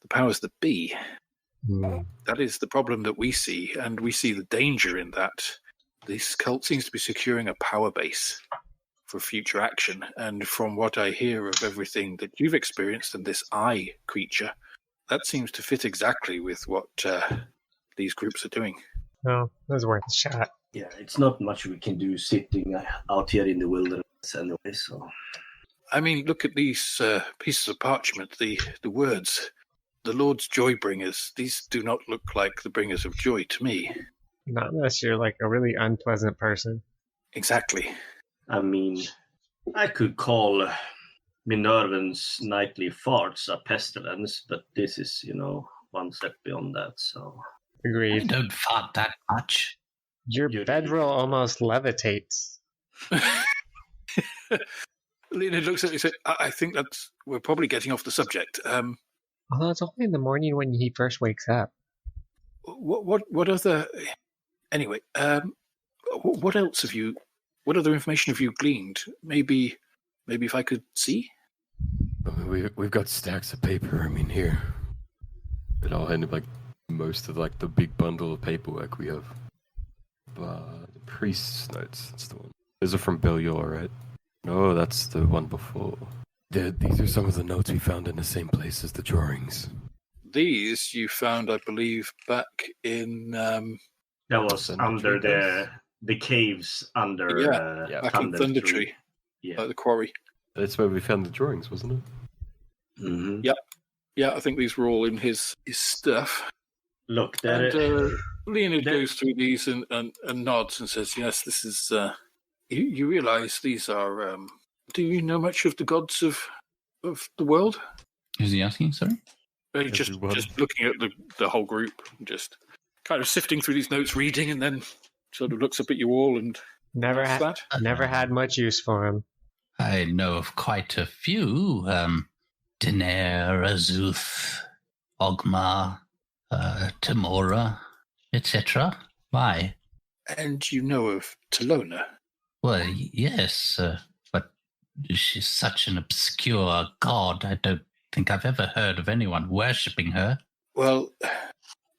the powers that be. That is the problem that we see, and we see the danger in that. This cult seems to be securing a power base for future action, and from what I hear of everything that you've experienced and this eye creature, that seems to fit exactly with what these groups are doing. Well, it was worth a shot. Yeah, it's not much we can do sitting out here in the wilderness anyway, so... I mean, look at these pieces of parchment, the words. The Lord's joy bringers. These do not look like the bringers of joy to me. Not unless you're like a really unpleasant person. Exactly. I mean, I could call Minervan's nightly farts a pestilence, but this is, one step beyond that, so... I Agreed. don't fart that much. Your bedroll almost levitates. Lena looks at me and says, I think we're probably getting off the subject. Although it's only in the morning when he first wakes up. What other... Anyway, what else what other information have you gleaned? Maybe if I could see? We've got stacks of paper, here. It all ended most of the big bundle of paperwork we have. But the priest's notes, that's the one. Those are from Belior, right? No, that's the one before. These are some of the notes we found in the same place as the drawings. These you found, I believe, back in... that was under the caves under... back in Thunder Tree. Yeah. The quarry. That's where we found the drawings, wasn't it? Mm-hmm. Yep. Yeah, I think these were all in his stuff. Look, Leonid goes through these and nods and says, yes, this is... You realize these are... do you know much of the gods of the world? Is he asking, sorry? Just looking at the whole group, just kind of sifting through these notes, reading, and then sort of looks up at you all and... Never had much use for him. I know of quite a few. Daener, Azuth, Ogmar, Tamora, etc. Why? And you know of Talona? Well, yes, but she's such an obscure god. I don't think I've ever heard of anyone worshipping her. Well,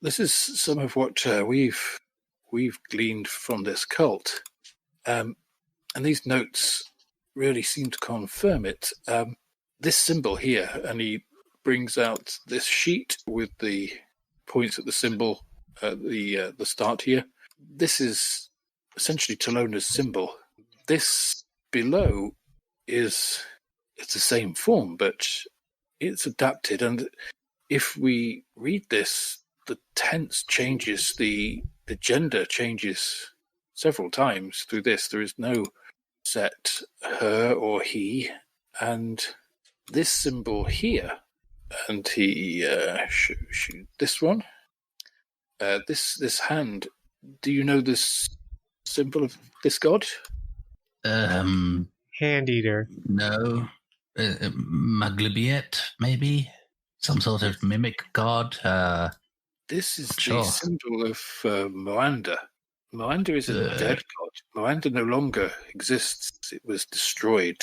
this is some of what we've gleaned from this cult. And these notes really seem to confirm it. This symbol here, and he brings out this sheet with the points at the symbol, the start here. This is essentially Talona's symbol. This below it's the same form, but it's adapted. And if we read this, the tense changes, the gender changes several times through this. There is no set her or he, and this symbol here, and he shoot this one. This hand. Do you know this symbol of this god? Hand eater. No. Maglibiet, maybe? Some sort of mimic god? This is sure. The symbol of Moanda. Moanda is a dead god. Moanda no longer exists. It was destroyed.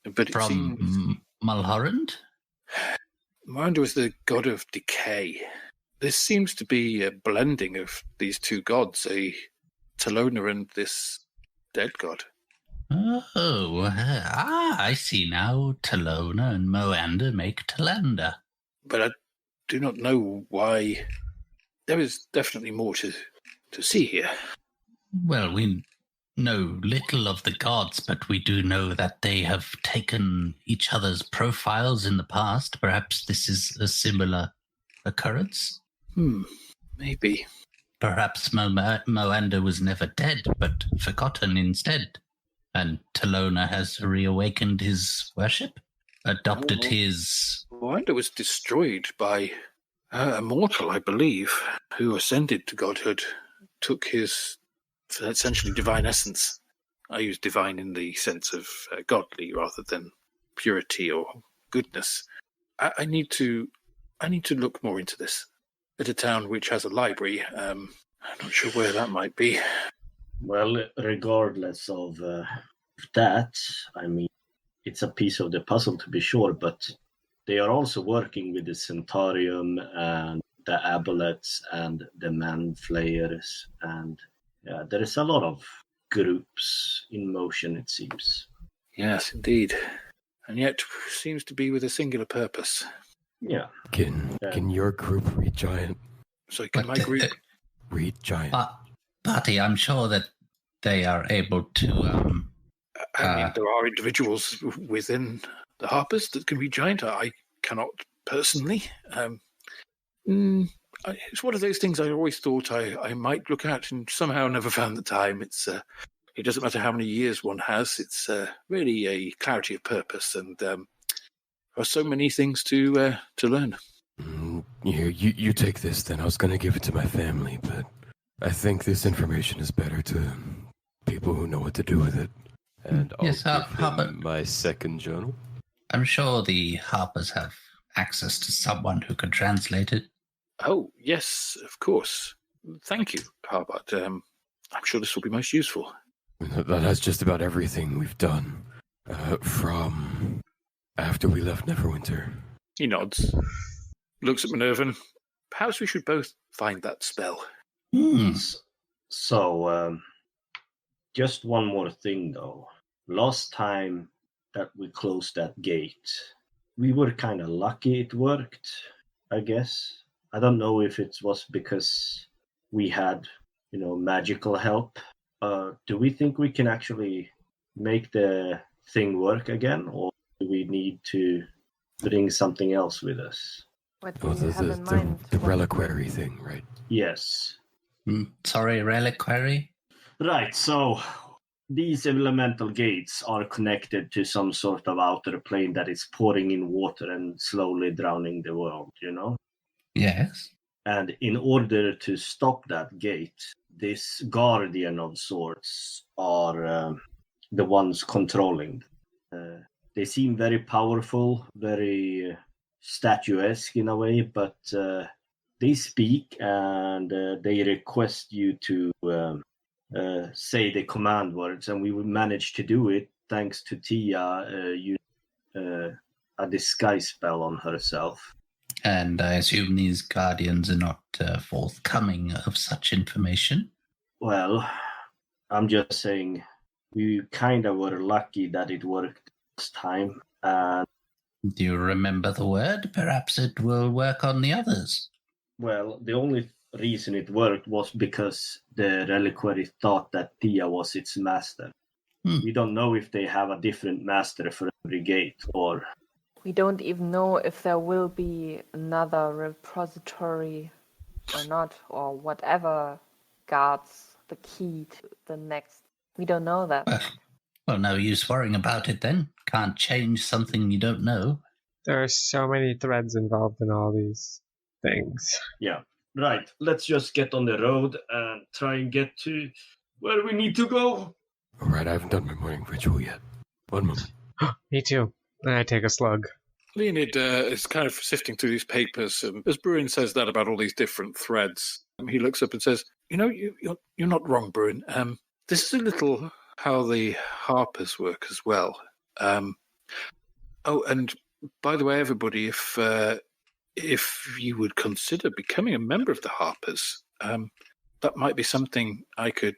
But it From seems... Malhorand? Moanda was the god of decay. This seems to be a blending of these two gods, a Talona and this dead god. Oh, I see now. Talona and Moanda make Talander. But I do not know why. There is definitely more to see here. Well, we know little of the gods, but we do know that they have taken each other's profiles in the past. Perhaps this is a similar occurrence? Maybe. Perhaps Moanda was never dead, but forgotten instead. And Talona has reawakened his worship? Adopted his... Moanda was destroyed by A mortal, I believe, who ascended to godhood, took his essentially divine essence. I use divine in the sense of godly rather than purity or goodness. I need to look more into this. At a town which has a library, I'm not sure where that might be. Well, regardless of that, I mean, it's a piece of the puzzle to be sure, but they are also working with the Zhentarim and the Aboleths and the Man Flayers, and there is a lot of groups in motion, it seems. Yes, indeed. And yet seems to be with a singular purpose. Yeah. Can your group read giant? So can my group read giant? Buddy, I'm sure that they are able to. I mean, there are individuals within the Harpers that can read giant. I cannot personally. It's one of those things I always thought I might look at and somehow never found the time. It doesn't matter how many years one has. It's really a clarity of purpose, and there are so many things to learn. Here, you take this then. I was going to give it to my family, but I think this information is better to people who know what to do with it. And I'll Yes, give Harper. them my second journal. I'm sure the Harpers have access to someone who can translate it. Oh, yes, of course. Thank you, Harbert. I'm sure this will be most useful. That's just about everything we've done from after we left Neverwinter. He nods, looks at Minervan. Perhaps we should both find that spell. So, just one more thing, though. Last time that we closed that gate, we were kind of lucky it worked, I guess. I don't know if it was because we had, magical help. Do we think we can actually make the thing work again, or do we need to bring something else with us? What do you have in mind? The reliquary thing, right? Yes. Sorry, reliquary? Right, so these elemental gates are connected to some sort of outer plane that is pouring in water and slowly drowning the world, Yes. And in order to stop that gate, this guardian of sorts are the ones controlling. They seem very powerful, very statuesque in a way, but they speak and they request you to say the command words, and we will manage to do it thanks to Tia using a disguise spell on herself. And I assume these guardians are not forthcoming of such information? Well, I'm just saying we kind of were lucky that it worked this time. Do you remember the word? Perhaps it will work on the others. Well, the only reason it worked was because the reliquary thought that Tia was its master. We don't know if they have a different master for every gate, or... We don't even know if there will be another repository or not, or whatever guards the key to the next. We don't know that. Well, no use worrying about it then. Can't change something you don't know. There are so many threads involved in all these things. Yeah, right. Let's just get on the road and try and get to where we need to go. All right, I haven't done my morning ritual yet. One moment. Me too. And I take a slug. Leonid is kind of sifting through these papers. As Bruin says that about all these different threads, he looks up and says, you're not wrong, Bruin. This is a little how the Harpers work as well. And by the way, everybody, if you would consider becoming a member of the Harpers, that might be something I could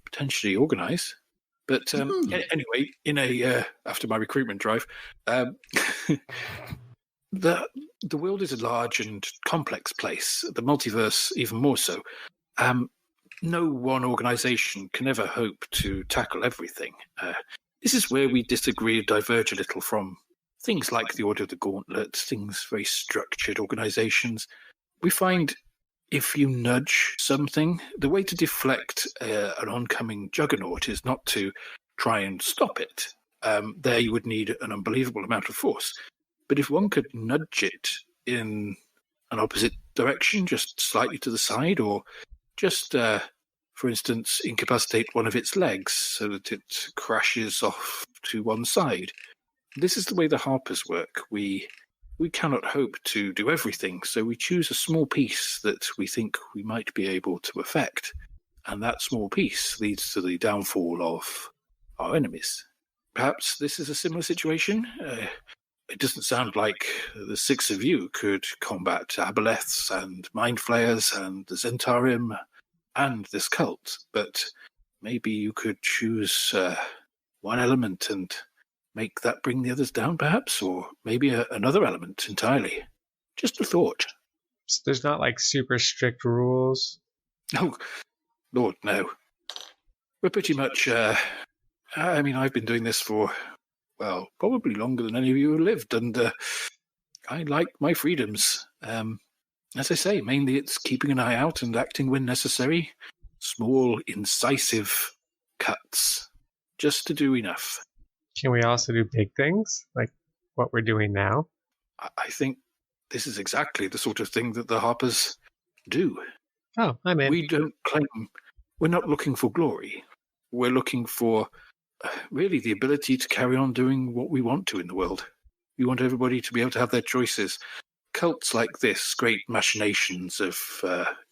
potentially organise. But anyway, after my recruitment drive, the world is a large and complex place. The multiverse even more so. No one organisation can ever hope to tackle everything. This is where we disagree and diverge a little from things like the Order of the Gauntlet, things very structured organisations. We find if you nudge something, the way to deflect an oncoming juggernaut is not to try and stop it. There you would need an unbelievable amount of force. But if one could nudge it in an opposite direction, just slightly to the side, or just, for instance, incapacitate one of its legs so that it crashes off to one side. This is the way the harpers work. We cannot hope to do everything, so we choose a small piece that we think we might be able to affect, and that small piece leads to the downfall of our enemies. Perhaps this is a similar situation? It doesn't sound like the 6 of you could combat aboleths and mind flayers and the Zhentarim and this cult, but maybe you could choose one element and make that bring the others down, perhaps, or maybe another element entirely. Just a thought. So there's not like super strict rules? Oh, Lord, no. We're pretty much, I've been doing this for, well, probably longer than any of you have lived, and I like my freedoms. As I say, mainly it's keeping an eye out and acting when necessary. Small, incisive cuts, just to do enough. Can we also do big things, like what we're doing now? I think this is exactly the sort of thing that the Harpers do. Oh, I'm in. We don't claim... We're not looking for glory. We're looking for, really, the ability to carry on doing what we want to in the world. We want everybody to be able to have their choices. Cults like this, great machinations of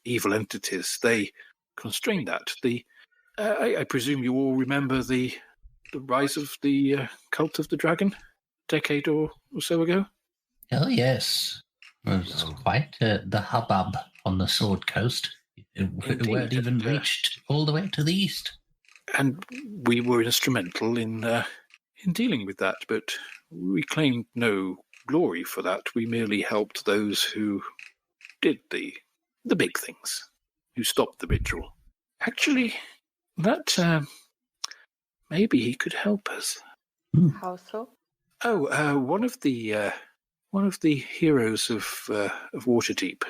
evil entities, they constrain that. I presume you all remember the rise of the cult of the dragon a decade or so ago? Oh, yes. It was quite the hubbub on the Sword Coast. It weren't even reached all the way to the east. And we were instrumental in dealing with that, but we claimed no glory for that. We merely helped those who did the big things, who stopped the ritual. Actually, that maybe he could help us. How so? Oh, one of the heroes of Waterdeep,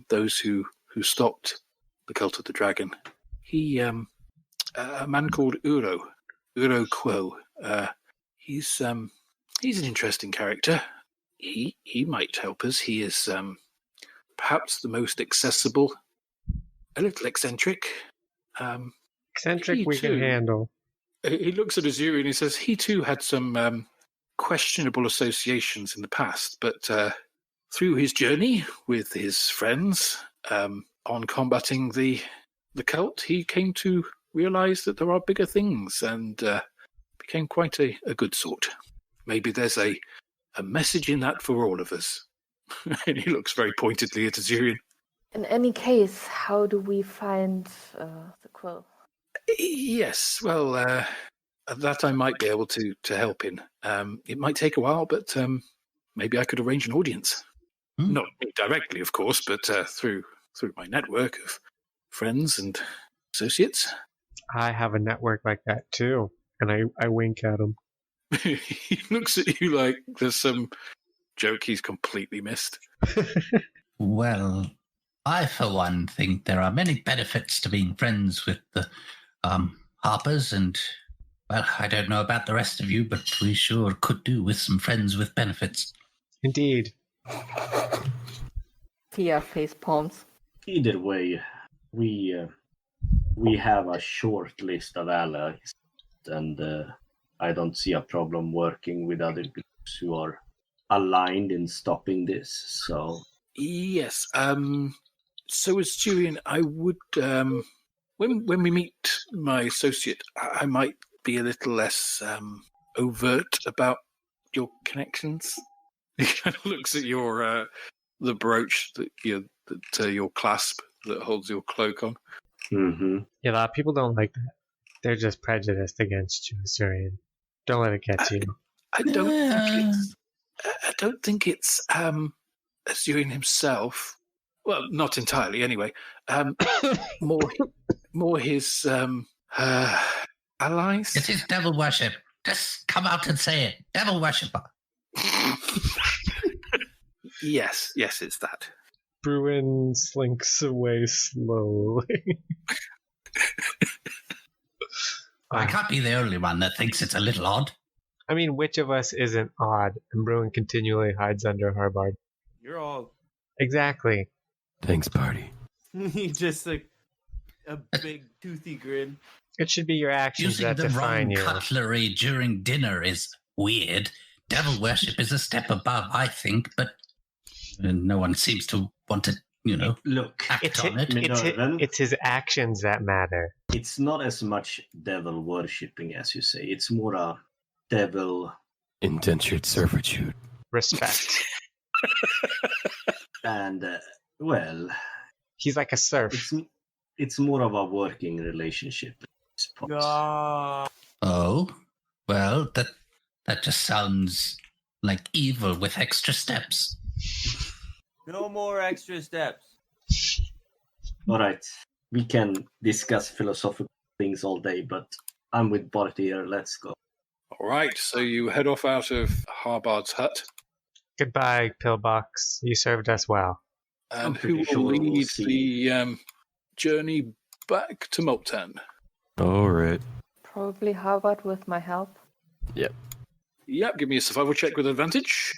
those who stopped the cult of the dragon. He, a man called Uro Quo. He's an interesting character. He might help us. He is perhaps the most accessible, a little eccentric. Eccentric we can handle. He looks at Azuri and he says he too had some questionable associations in the past, but through his journey with his friends on combating the cult, he came to realize that there are bigger things and became quite a good sort. Maybe there's a message in that for all of us. And he looks very pointedly at Azurian. In any case, how do we find the quill? Yes, well, that I might be able to help in. It might take a while, but maybe I could arrange an audience. Not me directly, of course, but through my network of friends and associates. I have a network like that too, and I wink at him. He looks at you like there's some joke he's completely missed. Well, I, for one, think there are many benefits to being friends with the Harpers, and, well, I don't know about the rest of you, but we sure could do with some friends with benefits. Indeed. Tia face palms. Either way, we have a short list of allies, and I don't see a problem working with other groups who are aligned in stopping this. So yes, so as Julian, I would when we meet my associate, I might be a little less overt about your connections. He kind of looks at your the brooch that your clasp that holds your cloak on. Mm-hmm. Yeah, a lot of people don't like that. They're just prejudiced against you, Surian. Don't let it get to you. I don't think it's Surian himself. Well, not entirely, anyway. More his allies. It is devil worship. Just come out and say it. Devil worshipper. Yes, it's that. Bruin slinks away slowly. I can't be the only one that thinks it's a little odd. I mean, which of us isn't odd? And Bruin continually hides under Harbard. You're all Exactly. Thanks, party. He just like a big toothy grin. It should be your actions Using that the define wrong you. cutlery during dinner is weird. Devil worship is a step above, I think, but no one seems to want to, Look, act on it. It's his actions that matter. it's not as much devil worshipping as you say. It's more a devil, Indentured servitude. Respect. and well, He's like a serf. it's more of a working relationship at this point. Oh, well, that just sounds like evil with extra steps. No more extra steps. All right, we can discuss philosophical things all day, but I'm with Bart here. Let's go. All right, so you head off out of Harbard's hut. Goodbye, Pillbox. You served us well. And I'm who pretty will sure we'll lead see. the journey back to Multan? All right. Probably Harvard with my help. Yep, give me a survival check with advantage.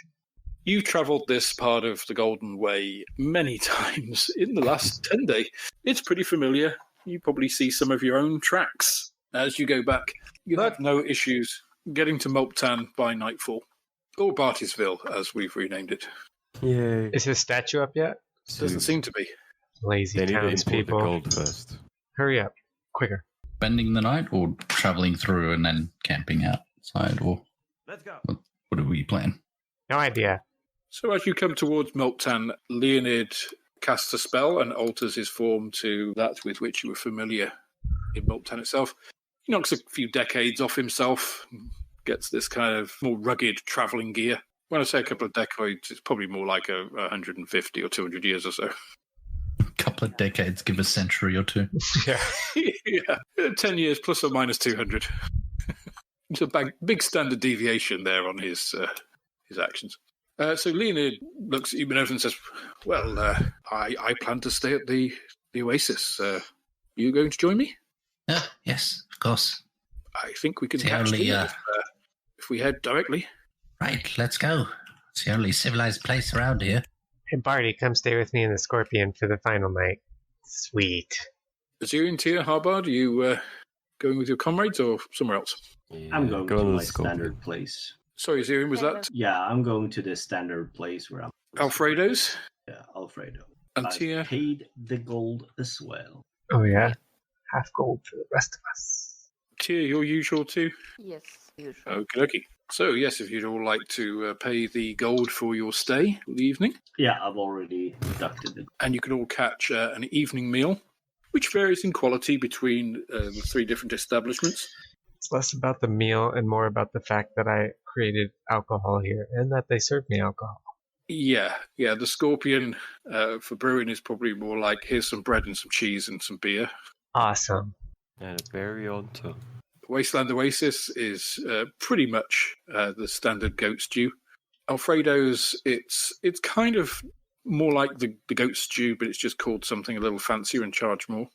You've travelled this part of the Golden Way many times in the last 10 days. It's pretty familiar. You probably see some of your own tracks as you go back. You have no issues getting to Multan by nightfall. Or Bartisville, as we've renamed it. Yay. Is his statue up yet? Doesn't seem to be. Lazy They need to import the townspeople. gold first. Hurry up. Quicker. Spending the night or traveling through and then camping outside, or Let's go. what are we playing? No idea. So as you come towards Multan, Leonid casts a spell and alters his form to that with which you were familiar in Multan itself. He knocks a few decades off himself, gets this kind of more rugged travelling gear. When I say a couple of decades, it's probably more like 150 or 200 years or so. A couple of decades, give a century or two. Yeah. Yeah, 10 years plus or minus 200. It's a big standard deviation there on his actions. So Leonid looks at you and says, well, I plan to stay at the Oasis. You going to join me? Yes, of course. I think we can It's the catch only, dinner if we head directly. Right, let's go. It's the only civilized place around here. Hey, Barty, come stay with me in the Scorpion for the final night. Sweet. Azurian, Tia, Harbard, are you going with your comrades or somewhere else? Yeah, I'm going go to on my the Scorpion. standard place. Sorry, Azurian, was that Yeah, I'm going to the standard place where I'm. Alfredo's? Yeah, Alfredo. And I Tia? paid the gold as well. Oh, yeah. Half gold for the rest of us. Tia, your usual too? Yes, usually. Okie dokie. So, yes, if you'd all like to pay the gold for your stay for the evening, Yeah, I've already deducted it. and you can all catch an evening meal, which varies in quality between the three different establishments. It's less about the meal and more about the fact that I created alcohol here and that they serve me alcohol. Yeah. The Scorpion for brewing is probably more like, here's some bread and some cheese and some beer. Awesome. And a berry on top. Wasteland Oasis is pretty much the standard goat stew. Alfredo's, it's kind of more like the goat stew, but it's just called something a little fancier and charged more.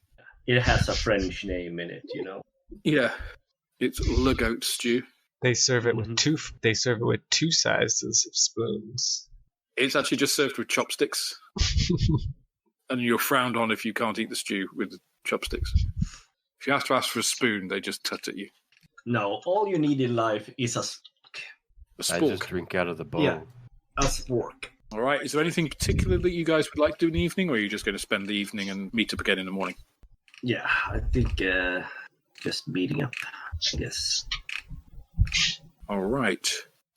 It has a French name in it, you know. Yeah, it's Le Goat Stew. They serve it with Mhm. two. They serve it with two sizes of spoons. It's actually just served with chopsticks, and you're frowned on if you can't eat the stew with the chopsticks. If you have to ask for a spoon, they just tut at you. No, all you need in life is a A I just spork. drink out of the bowl. Yeah. spork. All right. Is there anything particular that you guys would like to do in the evening, or are you just going to spend the evening and meet up again in the morning? Yeah, I think just meeting up, I guess. All right.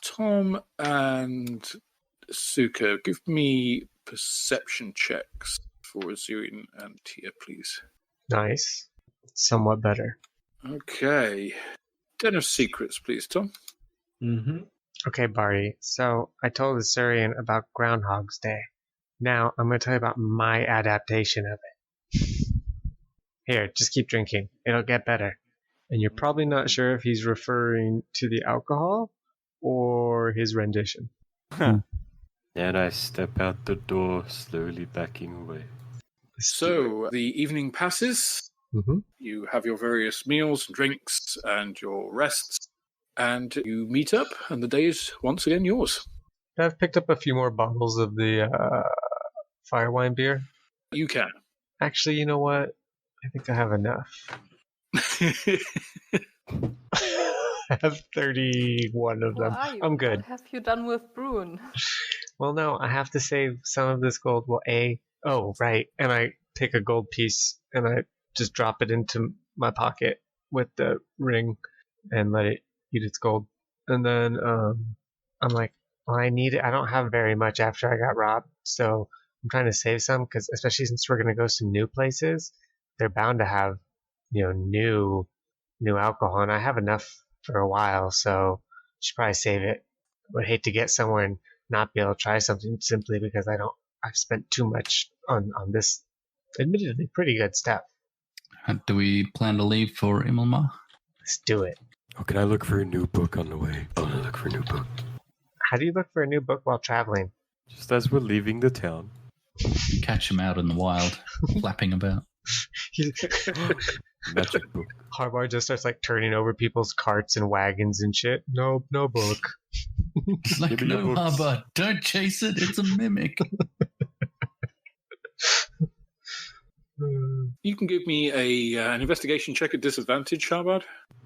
Tom and Suka, give me perception checks for Azurian and Tia, please. Nice. Somewhat better. Okay. Den of Secrets, please, Tom. Mm-hmm. Okay, Barty. So I told the Surian about Groundhog's Day. Now I'm going to tell you about my adaptation of it. Here, just keep drinking. It'll get better. And you're probably not sure if he's referring to the alcohol or his rendition. And I step out the door, slowly backing away. So the evening passes. Mm-hmm. You have your various meals and drinks and your rests, and you meet up, and the day is once again yours. I've picked up a few more bottles of the fire wine beer? You can. Actually, you know what? I think I have enough. I have 31 of them. I'm good. What have you done with Bruin? Well, no, I have to save some of this gold. Well, oh, right. And I take a gold piece and I just drop it into my pocket with the ring and let it eat its gold. And then I'm like, well, I need it. I don't have very much after I got robbed, so I'm trying to save some because, especially since we're gonna go some new places, they're bound to have, new alcohol, and I have enough for a while, so I should probably save it. I would hate to get somewhere and not be able to try something simply because I've spent too much on this admittedly pretty good stuff. Do we plan to leave for Immelmar? Let's do it. Oh, can I look for a new book on the way? I want to look for a new book. How do you look for a new book while traveling? Just as we're leaving the town. Catch him out in the wild, flapping about. Magic book. Harbar just starts like turning over people's carts and wagons and shit. No book. It's like, Give me your no, books." Harbor, don't chase it. It's a mimic. You can give me an investigation check at disadvantage, Sharbad.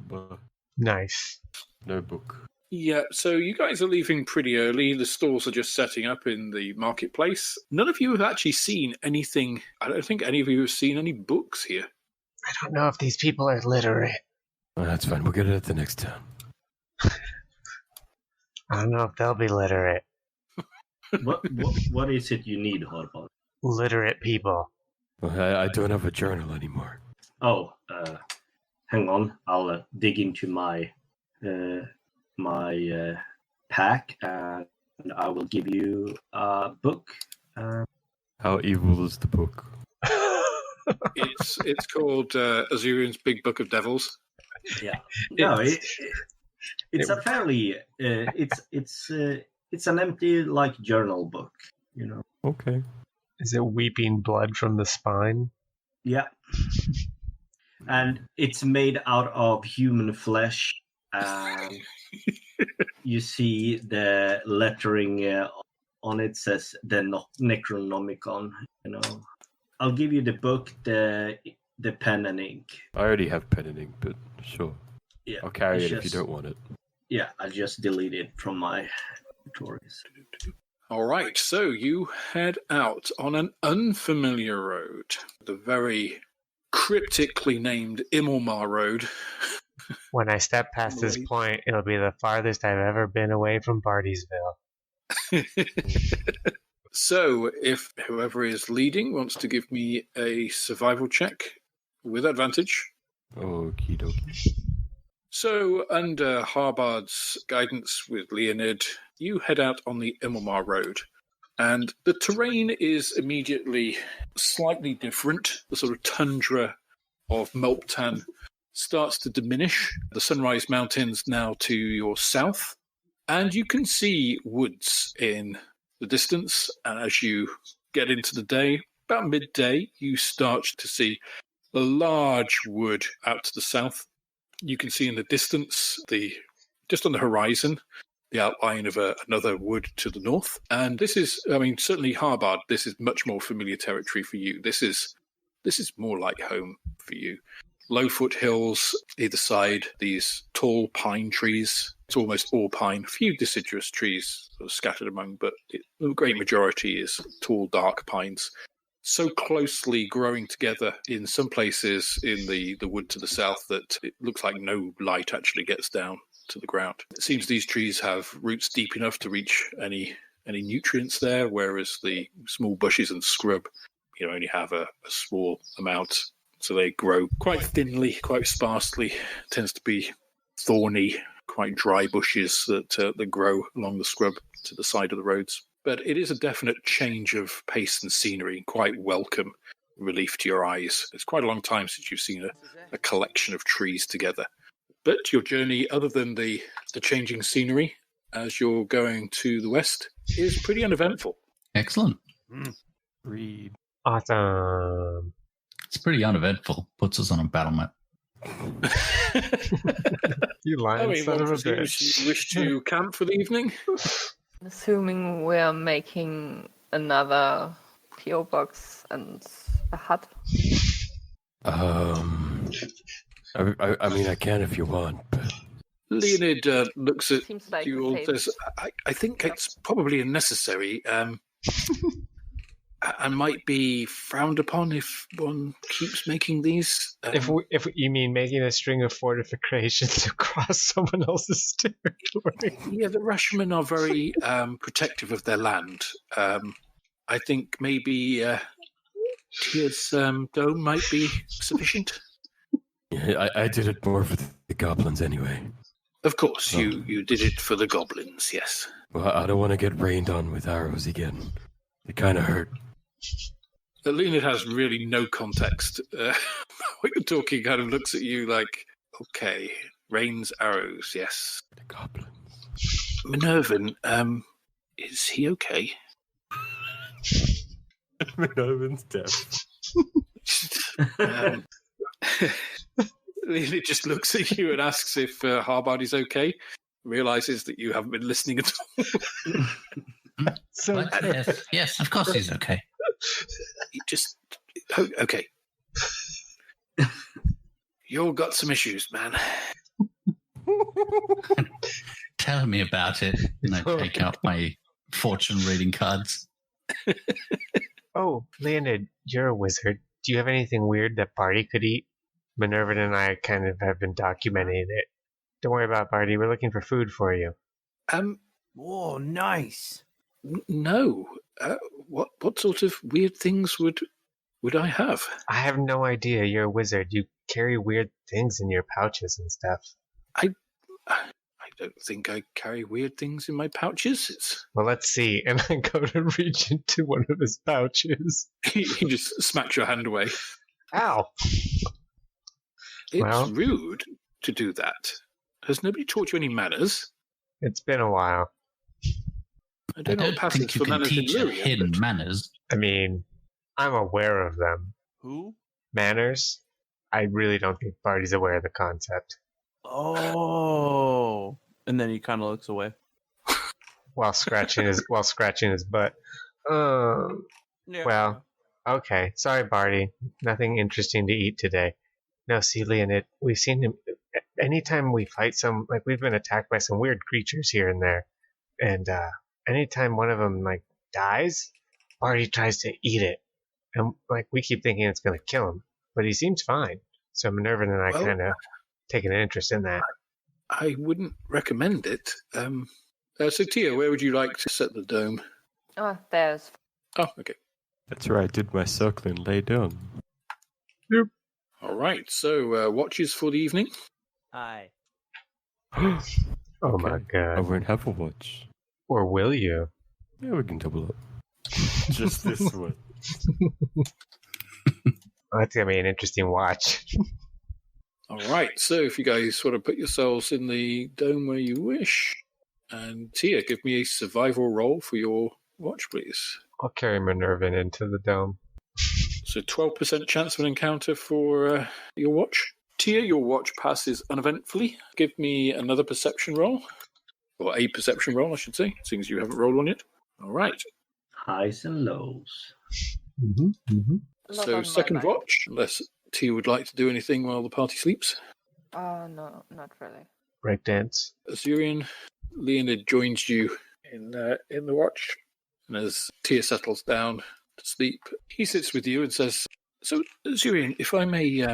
But Nice. no book. Yeah, so you guys are leaving pretty early. The stores are just setting up in the marketplace. None of you have actually seen anything. I don't think any of you have seen any books here. I don't know if these people are literate. Oh, that's fine. We'll get it at the next town. I don't know if they'll be literate. What is it you need, Harbard? Literate people. Well, I don't have a journal anymore. Oh, hang on. I'll dig into my pack and I will give you a book. How evil is the book? It's called Azurian's Big Book of Devils. Yeah. No, it's a fairly it's an empty like journal book, Okay. Is it weeping blood from the spine? Yeah. And it's made out of human flesh, and you see the lettering on it says the Necronomicon. I'll give you the book, the pen and ink. I already have pen and ink, but sure. Yeah, I'll carry it's it if you don't want it. Yeah, I'll just delete it from my inventories. All right, so you head out on an unfamiliar road, the very cryptically named Immelmar Road. When I step past this point, it'll be the farthest I've ever been away from Bartiesville. So, if whoever is leading wants to give me a survival check with advantage. Okie dokie. So, under Harbard's guidance with Leonid, you head out on the Immelmar Road. And the terrain is immediately slightly different. The sort of tundra of Melptan starts to diminish. The Sunrise Mountains now to your south. And you can see woods in the distance. And as you get into the day, about midday, you start to see a large wood out to the south. You can see in the distance, just on the horizon, the outline of another wood to the north. And this is, certainly Harbard, this is much more familiar territory for you. This is more like home for you. Low foothills either side, these tall pine trees. It's almost all pine, a few deciduous trees sort of scattered among, but the great majority is tall, dark pines. So closely growing together in some places in the wood to the south that it looks like no light actually gets down to the ground. It seems these trees have roots deep enough to reach any nutrients there, whereas the small bushes and scrub, only have a small amount. So they grow quite thinly, quite sparsely. It tends to be thorny, quite dry bushes that grow along the scrub to the side of the roads. But it is a definite change of pace and scenery, quite welcome relief to your eyes. It's quite a long time since you've seen a collection of trees together. But your journey, other than the changing scenery as you're going to the west, is pretty uneventful. Excellent. Read. Awesome. It's pretty uneventful. Puts us on a battle map. You lying son of a bitch. bitch. You wish to camp for the evening? Assuming we're making another PO box and a hut. I mean, I can if you want, but Leonid looks at Seems like you the all. same. Says, I think it's probably unnecessary. I might be frowned upon if one keeps making these. If you mean making a string of fortifications across someone else's territory. Yeah, the Rashemen are very protective of their land. I think maybe Tia's dome might be sufficient. yeah, I did it more for the goblins anyway. Of course, you did it for the goblins, yes. Well, I don't want to get rained on with arrows again. They kind of hurt. Leonid has really no context. What you're talking kind of looks at you like, okay, rains, arrows, yes. The goblins. Minervan, is he okay? Minervan's dead. Leonid just looks at you and asks if Harbard is okay. Realizes that you haven't been listening at all. So But yes, of course he's okay. He just okay. You all got some issues, man. Tell me about it. And I take out my fortune reading cards. Oh, Leonid, you're a wizard. Do you have anything weird that Barty could eat? Minerva and I kind of have been documenting it. Don't worry about Barty. We're looking for food for you. Oh, nice. No. What sort of weird things would I have? I have no idea. You're a wizard. You carry weird things in your pouches and stuff. I don't think I carry weird things in my pouches. Well, let's see. And I go to reach into one of his pouches. He just smacks your hand away. Ow! It's Well- rude to do that. Has nobody taught you any manners? It's been a while. I I don't know what don't passes think you for can manners in teach a Lurien, hidden but- manners. I mean, I'm aware of them. Who? Manners? I really don't think Barty's aware of the concept. Oh. And then he kind of looks away. While scratching his butt. Yeah. Well, okay. Sorry, Barty. Nothing interesting to eat today. No, see, Leonid, we've seen him. Anytime we fight we've been attacked by some weird creatures here and there. And anytime one of them, dies, Barty tries to eat it. And, we keep thinking it's going to kill him. But he seems fine. So Minerva and I Well- kind of taken an interest in that. I wouldn't recommend it. So Tia, where would you like to set the dome? Oh, there's. Oh, okay. That's right. I did my circle and lay down. All right. So watches for the evening. Hi. Oh my I god. won't have a watch. Or will you? Yeah, we can double up. Just this one. Oh, that's going to be an interesting watch. All right. So if you guys sort of put yourselves in the dome where you wish, and Tia, give me a survival roll for your watch, please. I'll carry Minerva into the dome. So 12% chance of an encounter for your watch. Tia, your watch passes uneventfully. Give me another perception roll. Or a perception roll, I should say, seeing as you haven't rolled on yet. All right. Highs and lows. Not So on my second mind. watch, unless Tia would like to do anything while the party sleeps. No, not really. Breakdance. Azurian, Leonid joins you in the watch. And as Tia settles down to sleep, he sits with you and says, "So, Azurian, if I may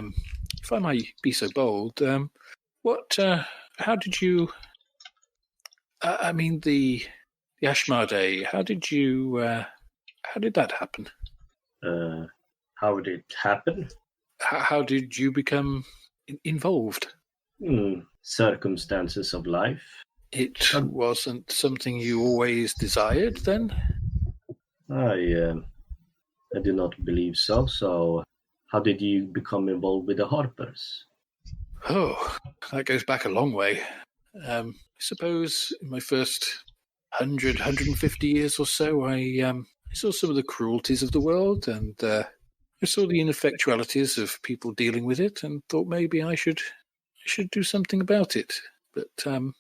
be so bold, how did you? I mean, the Ashmar Day. How did that happen? How did it happen? How did you become involved? Circumstances of life. It wasn't something you always desired, then? I do not believe so. So, how did you become involved with the Harpers? Oh, that goes back a long way. I suppose in my first 150 years or so, I saw some of the cruelties of the world, and I saw the ineffectualities of people dealing with it, and thought maybe I should do something about it. But the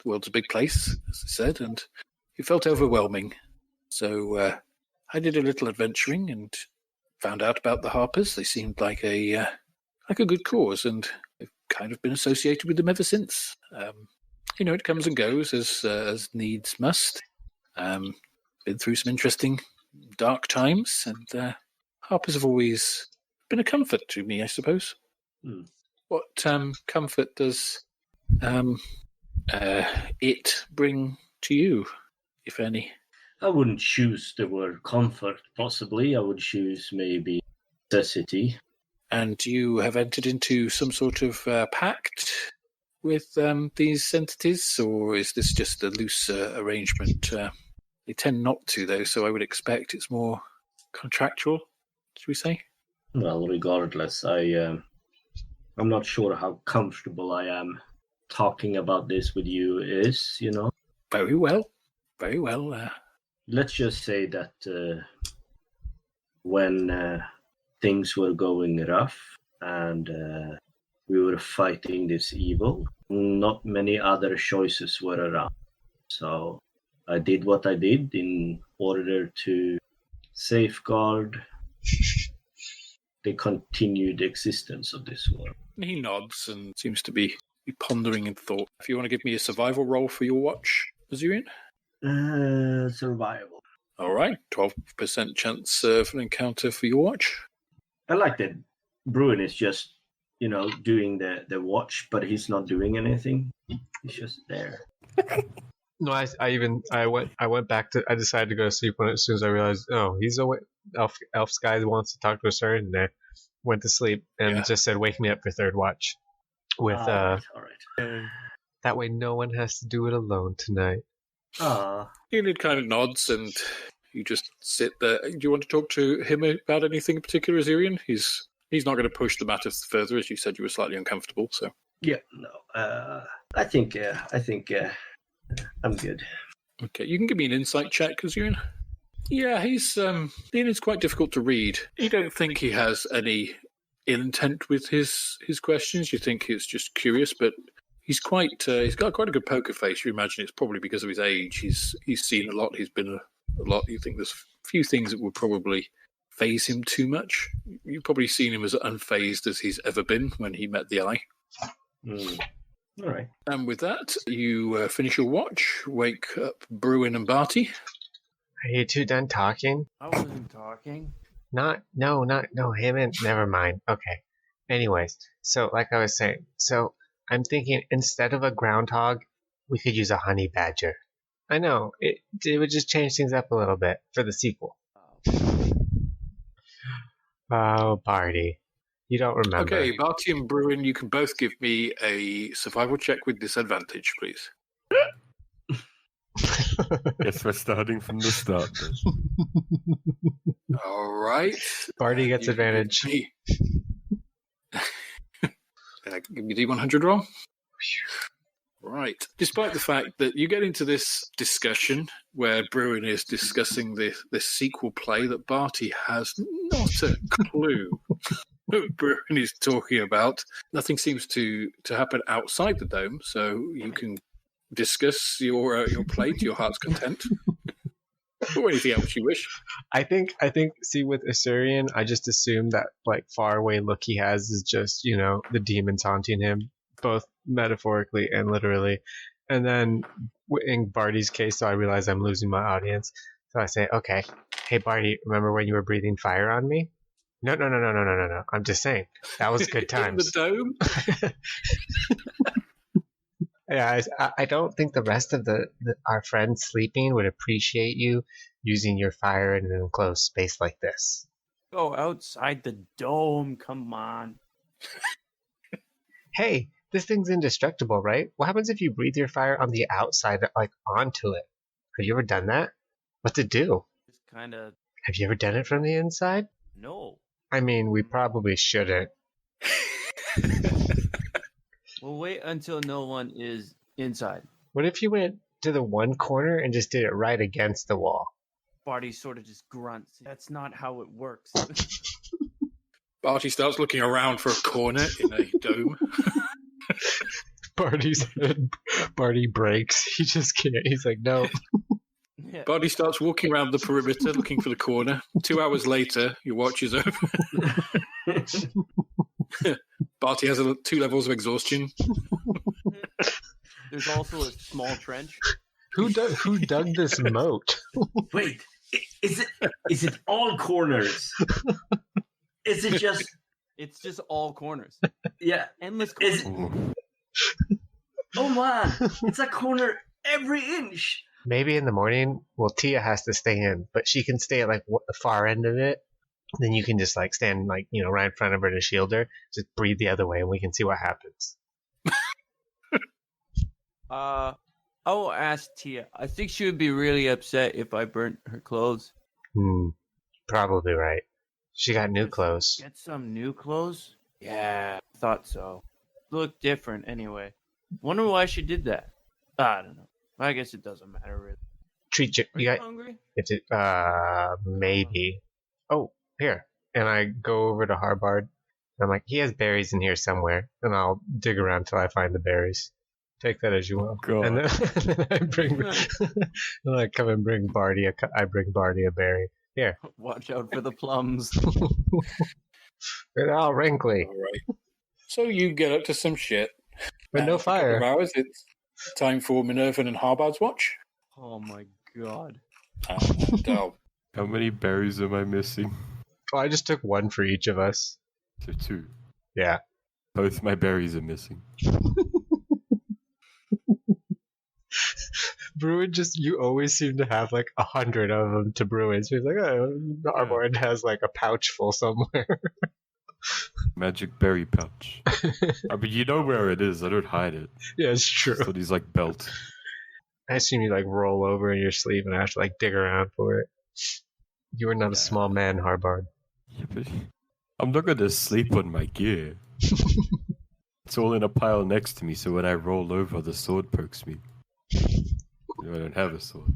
world's a big place, as I said, and it felt overwhelming. So I did a little adventuring and found out about the Harpers. They seemed like a good cause, and I've kind of been associated with them ever since. It comes and goes as needs must. Been through some interesting dark times, and Harpers have always been a comfort to me, I suppose. What comfort does it bring to you, if any? I wouldn't choose the word comfort, possibly. I would choose maybe necessity. And you have entered into some sort of pact with these entities, or is this just a loose arrangement? They tend not to, though, so I would expect it's more contractual, should we say? Well, regardless, I'm not sure how comfortable I am talking about this with you is, Very well. Very well. Let's just say that when things were going rough and we were fighting this evil, not many other choices were around. So I did what I did in order to safeguard the continued existence of this world. He nods and seems to be pondering in thought. If you want to give me a survival roll for your watch, Azurian? Survival. All right, 12% chance for an encounter for your watch. I like that Bruin is just, doing the watch, but he's not doing anything. He's just there. No, I went back to. I decided to go to sleep as soon as I realized. Oh, he's away. Elf Sky wants to talk to us, and I went to sleep and just said, "Wake me up for third watch." With all right. That way, no one has to do it alone tonight. Enid kind of nods, and you just sit there. Do you want to talk to him about anything in particular, Azurian? He's not going to push the matter further, as you said you were slightly uncomfortable. So I think I'm good. Okay, you can give me an insight check, Azurian. Yeah, Enid's quite difficult to read. You don't think he has any ill intent with his questions. You think he's just curious, but he's got quite a good poker face. You imagine it's probably because of his age. He's seen a lot. He's been a lot. You think there's a few things that would probably faze him too much. You've probably seen him as unfazed as he's ever been when he met the Eye. All right. And with that, you finish your watch, wake up Bruin and Barty. Are you two done talking? I wasn't talking. No, him and never mind. Okay. Anyways, so like I was saying, I'm thinking instead of a groundhog, we could use a honey badger. I know, it would just change things up a little bit for the sequel. Oh, Barty. You don't remember. Okay, Barty and Bruin, you can both give me a survival check with disadvantage, please. Guess we're starting from the start then. All right. Barty gets advantage. Give me D100 roll. Right. Despite the fact that you get into this discussion where Bruin is discussing this sequel play that Barty has not a clue what Bruin is talking about, nothing seems to happen outside the dome, so you can discuss your play to your heart's content. Or anything else you wish. I think see with Assyrian, I just assume that like far away look he has is just, the demons haunting him, both metaphorically and literally. And then in Barty's case, so I realize I'm losing my audience. So I say, okay, hey Barty, remember when you were breathing fire on me? No. I'm just saying. That was good times. In the dome? Yeah, I don't think the rest of our friends sleeping would appreciate you using your fire in an enclosed space like this. Go outside the dome, come on. Hey, this thing's indestructible, right? What happens if you breathe your fire on the outside, like onto it? Have you ever done that? What's it do? Just kind of... Have you ever done it from the inside? No. I mean, we probably shouldn't. We'll wait until no one is inside. What if you went to the one corner and just did it right against the wall? Barty sort of just grunts. That's not how it works. Barty starts looking around for a corner in a dome. Barty breaks. He just can't. He's like, no. Yeah. Barty starts walking around the perimeter looking for the corner. 2 hours later, your watch is over. Barty has 2 levels of exhaustion. There's also a small trench. Who dug this moat? Wait, is it all corners? Is it just? It's just all corners. Yeah. Endless Is corners. oh man, it's a corner every inch. Maybe in the morning, well, Tia has to stay in, but she can stay at like the far end of it. Then you can just like stand like, right in front of her to shield her. Just breathe the other way and we can see what happens. I will ask Tia. I think she would be really upset if I burnt her clothes. Probably right. She got new clothes. Get some new clothes? Yeah, thought so. Look different anyway. Wonder why she did that. I don't know. I guess it doesn't matter really. Treat you. Are you hungry? Maybe. Oh, here. And I go over to Harbard. I'm like, he has berries in here somewhere, and I'll dig around till I find the berries. Take that as you will. God. And then I bring, and I come and bring Barty. I bring Barty a berry. Here. Watch out for the plums. They're all wrinkly. All right. So you get up to some shit. But no For a couple of fire. hours, it's time for Minerva and Harbard's watch. Oh my god. And, How many berries am I missing? Oh, I just took one for each of us. So 2. Yeah. Both my berries are missing. Bruin you always seem to have like 100 of them to Bruin. So he's like, Harbard has like a pouch full somewhere. Magic berry pouch. I mean, you know where it is. I don't hide it. Yeah, it's true. So he's like belt. I assume you like roll over in your sleeve and I have to like dig around for it. You are not a small man, Harbard. Yeah, but I'm not gonna sleep on my gear. It's all in a pile next to me, so when I roll over, the sword pokes me. I don't have a sword.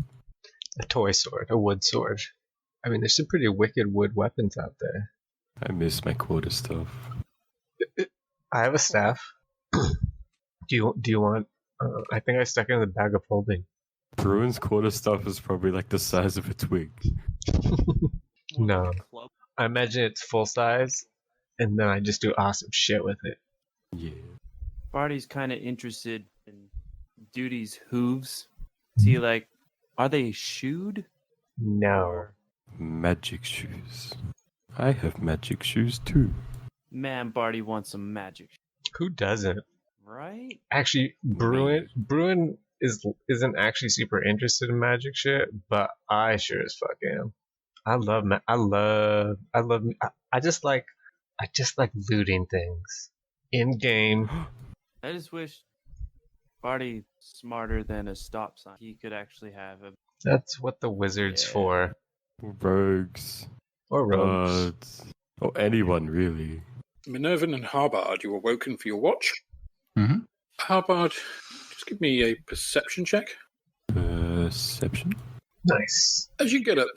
A toy sword, a wood sword. I mean, there's some pretty wicked wood weapons out there. I miss my quarterstaff. I have a staff. Do you want? I think I stuck it in the bag of holding. Bruin's quarterstaff is probably like the size of a twig. No, I imagine it's full size, and then I just do awesome shit with it. Yeah. Barty's kind of interested in Duty's hooves. See, like, are they shoed? No. Or... Magic shoes. I have magic shoes too. Man, Barty wants some magic. Who doesn't? Right? Actually, Bruin isn't actually super interested in magic shit, but I sure as fuck am. I just like looting things in game. I just wish Barty smarter than a stop sign. He could actually have a... That's what the wizard's for. Rogues. Or rogues. Bards. Or anyone, really. Minerva and Harbard, you are woken for your watch. Mm-hmm. Harbard, just give me a perception check. Perception? Nice. As you get up,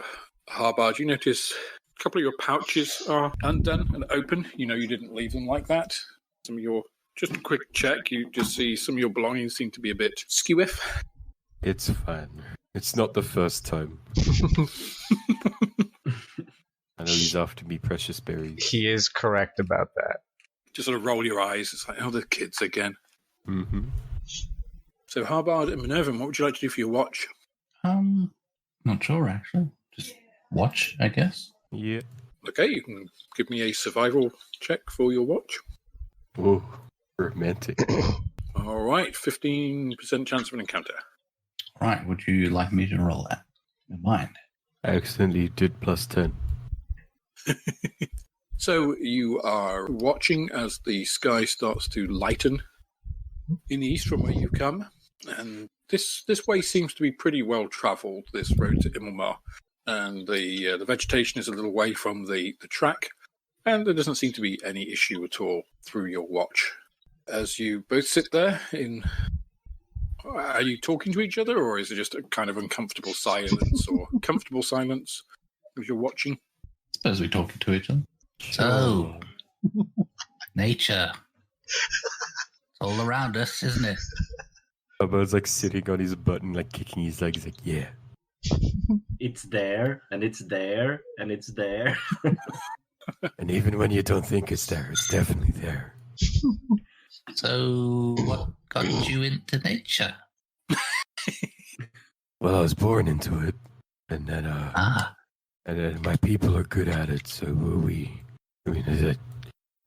Harbard, you notice a couple of your pouches are undone and open. You know you didn't leave them like that. Some of your... Just a quick check, you just see some of your belongings seem to be a bit skewiff. It's fine. It's not the first time. I know he's after me, precious berries. He is correct about that. Just sort of roll your eyes. It's like, oh, the kids again. Mm-hmm. So, Harbard and Minerva, what would you like to do for your watch? Not sure actually. Just watch, I guess. Yeah. Okay, you can give me a survival check for your watch. Oh, romantic. All right, 15% chance of an encounter. Right, would you like me to roll that? In mind. I accidentally did +10. So you are watching as the sky starts to lighten in the east from where you've come, and this way seems to be pretty well travelled. This road to Immelmar, and the vegetation is a little away from the track, and there doesn't seem to be any issue at all through your watch. As you both sit there are you talking to each other, or is it just a kind of uncomfortable silence or comfortable silence as you're watching? Suppose we're talking to each other. So, nature. It's all around us, isn't it? Hubbard's like sitting on his butt and like kicking his legs, like, yeah. It's there, and it's there, and it's there. And even when you don't think it's there, it's definitely there. So, what got you into nature? Well, I was born into it, and then and then my people are good at it, so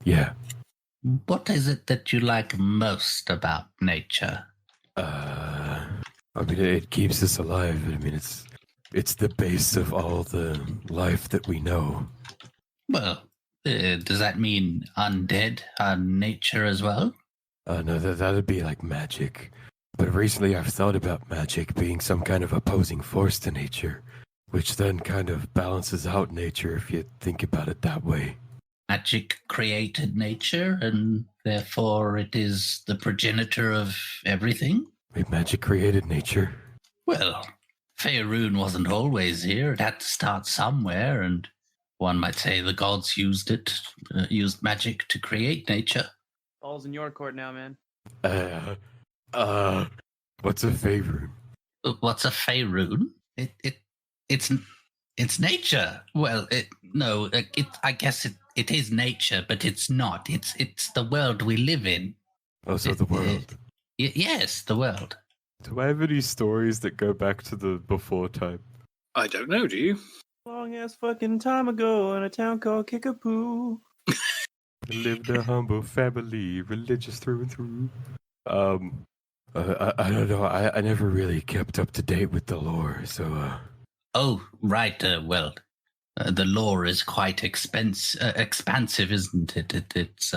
yeah. What is it that you like most about nature? I mean, it keeps us alive. I mean, it's the base of all the life that we know. Well, does that mean undead nature as well? No, that'd be like magic. But recently I've thought about magic being some kind of opposing force to nature, which then kind of balances out nature if you think about it that way. Magic created nature, and therefore it is the progenitor of everything? Wait, magic created nature? Well, Faerun wasn't always here. It had to start somewhere, and one might say the gods used magic to create nature. Ball's in your court now, man. What's a Faerun? What's a Faerun? It's nature. Well, I guess it is nature, but it's not. It's the world we live in. Oh, so the world. Yes, the world. Do I have any stories that go back to the before time? I don't know, do you? Long ass fucking time ago in a town called Kickapoo. Lived a humble family, religious through and through. I don't know. I never really kept up to date with the lore, so. Oh, right. Well, the lore is quite expansive, isn't it? It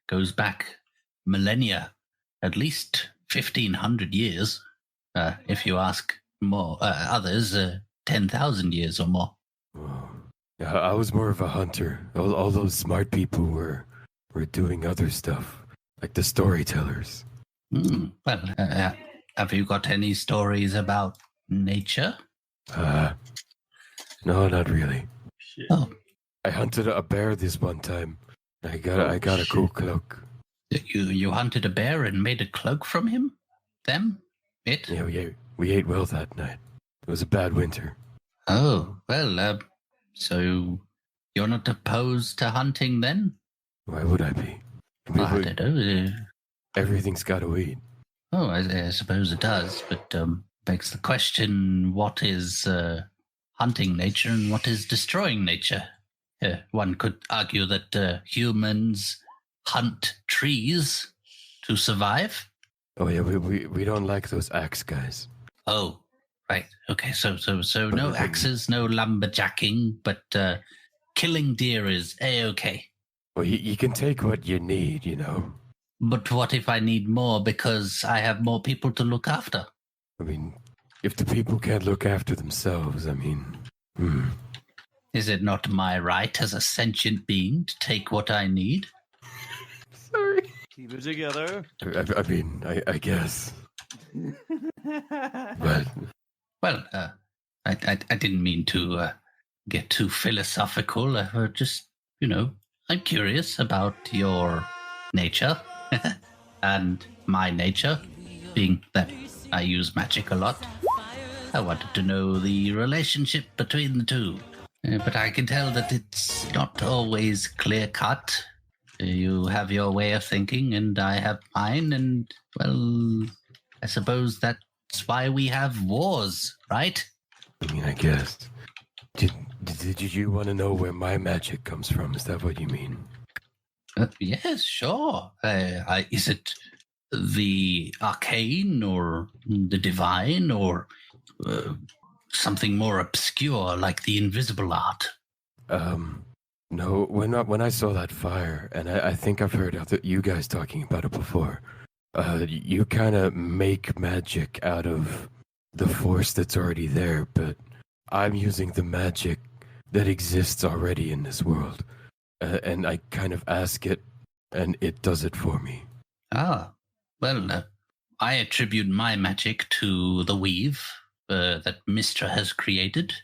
goes back millennia, at least 1,500 years. If you ask more others, 10,000 years or more. Oh. Yeah, I was more of a hunter. All those smart people were doing other stuff, like the storytellers. Well, have you got any stories about nature? No, not really. Shit. Oh, I hunted a bear this one time. I got a cool cloak. you hunted a bear and made a cloak from him? Them? It? Yeah, we ate well that night. It was a bad winter. Oh, well, so you're not opposed to hunting then? Why would I be? I don't know. Everything's got to eat. Oh, I suppose it does, but begs the question, what is hunting nature and what is destroying nature? One could argue that humans hunt trees to survive. Oh yeah, we don't like those axe guys. Oh, right. Okay, so no axes, no lumberjacking, but killing deer is A-okay. Well, you can take what you need, you know. But what if I need more because I have more people to look after? I mean, if the people can't look after themselves, I mean, Is it not my right as a sentient being to take what I need? Sorry. Keep it together. I mean, I guess. But Well, I didn't mean to get too philosophical. Just, I'm curious about your nature and my nature, being that I use magic a lot. I wanted to know the relationship between the two. But I can tell that it's not always clear-cut. You have your way of thinking, and I have mine, and, well, I suppose that's why we have wars, right? I mean, I guess. Did you want to know where my magic comes from? Is that what you mean? Yes, sure. Is it the arcane, or the divine, or something more obscure like the invisible art? No. When I saw that fire, and I think I've heard you guys talking about it before. You kind of make magic out of the force that's already there, but I'm using the magic that exists already in this world, and I kind of ask it, and it does it for me. Ah, well, I attribute my magic to the weave that Mistra has created.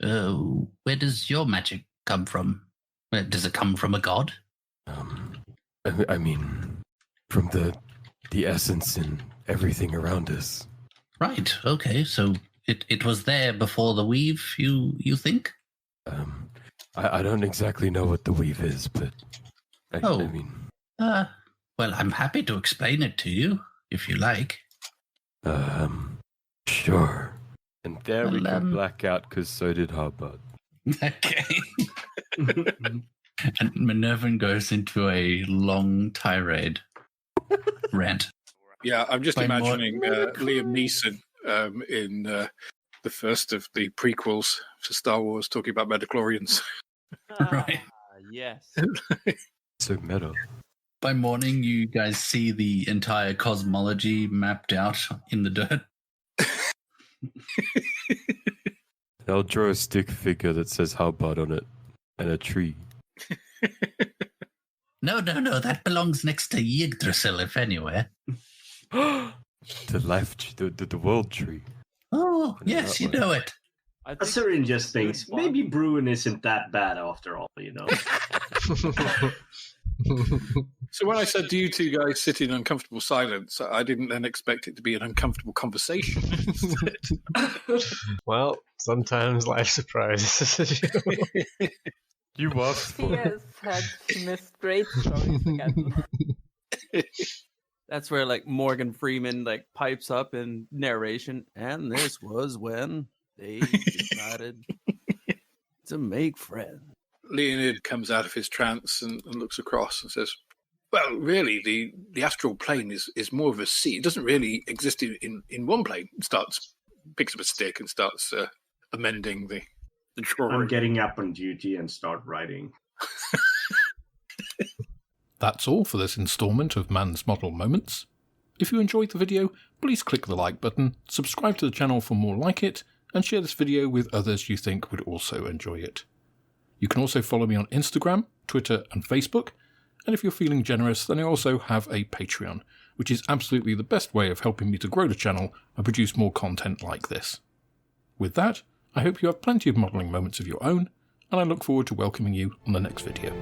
Where does your magic come from? Does it come from a god? I mean, from the essence and everything around us. Right, okay, so It was there before the weave, you think? I don't exactly know what the weave is, but I mean, well, I'm happy to explain it to you if you like. sure. And there we Well, can black out because so did Harbot. Okay. And Minervan goes into a long tirade rant. Yeah, I'm just By imagining Liam Neeson in the first of the prequels to Star Wars talking about midichlorians. Right. Yes. So meta. By morning, you guys see the entire cosmology mapped out in the dirt. I'll draw a stick figure that says Harbot on it and a tree. No, that belongs next to Yggdrasil, if anywhere. The life, the world tree. Oh, Put it yes, that you way. know it. I think Syrian just thinks Good maybe brewing isn't that bad after all, you know. So when I said, do you two guys sit in uncomfortable silence, I didn't then expect it to be an uncomfortable conversation. Well, sometimes life surprises you. You asked for it. Yes, had missed great stories again. that's where like Morgan Freeman like pipes up in narration, and this was when they decided to make friends. Leonid comes out of his trance and looks across and says, well, really, the astral plane is more of a sea. It doesn't really exist in one plane. It picks up a stick and starts amending the drawing. I'm getting up on duty and start writing. That's all for this instalment of Man's Model Moments. If you enjoyed the video, please click the like button, subscribe to the channel for more like it, and share this video with others you think would also enjoy it. You can also follow me on Instagram, Twitter and Facebook, and if you're feeling generous, then I also have a Patreon, which is absolutely the best way of helping me to grow the channel and produce more content like this. With that, I hope you have plenty of modelling moments of your own, and I look forward to welcoming you on the next video.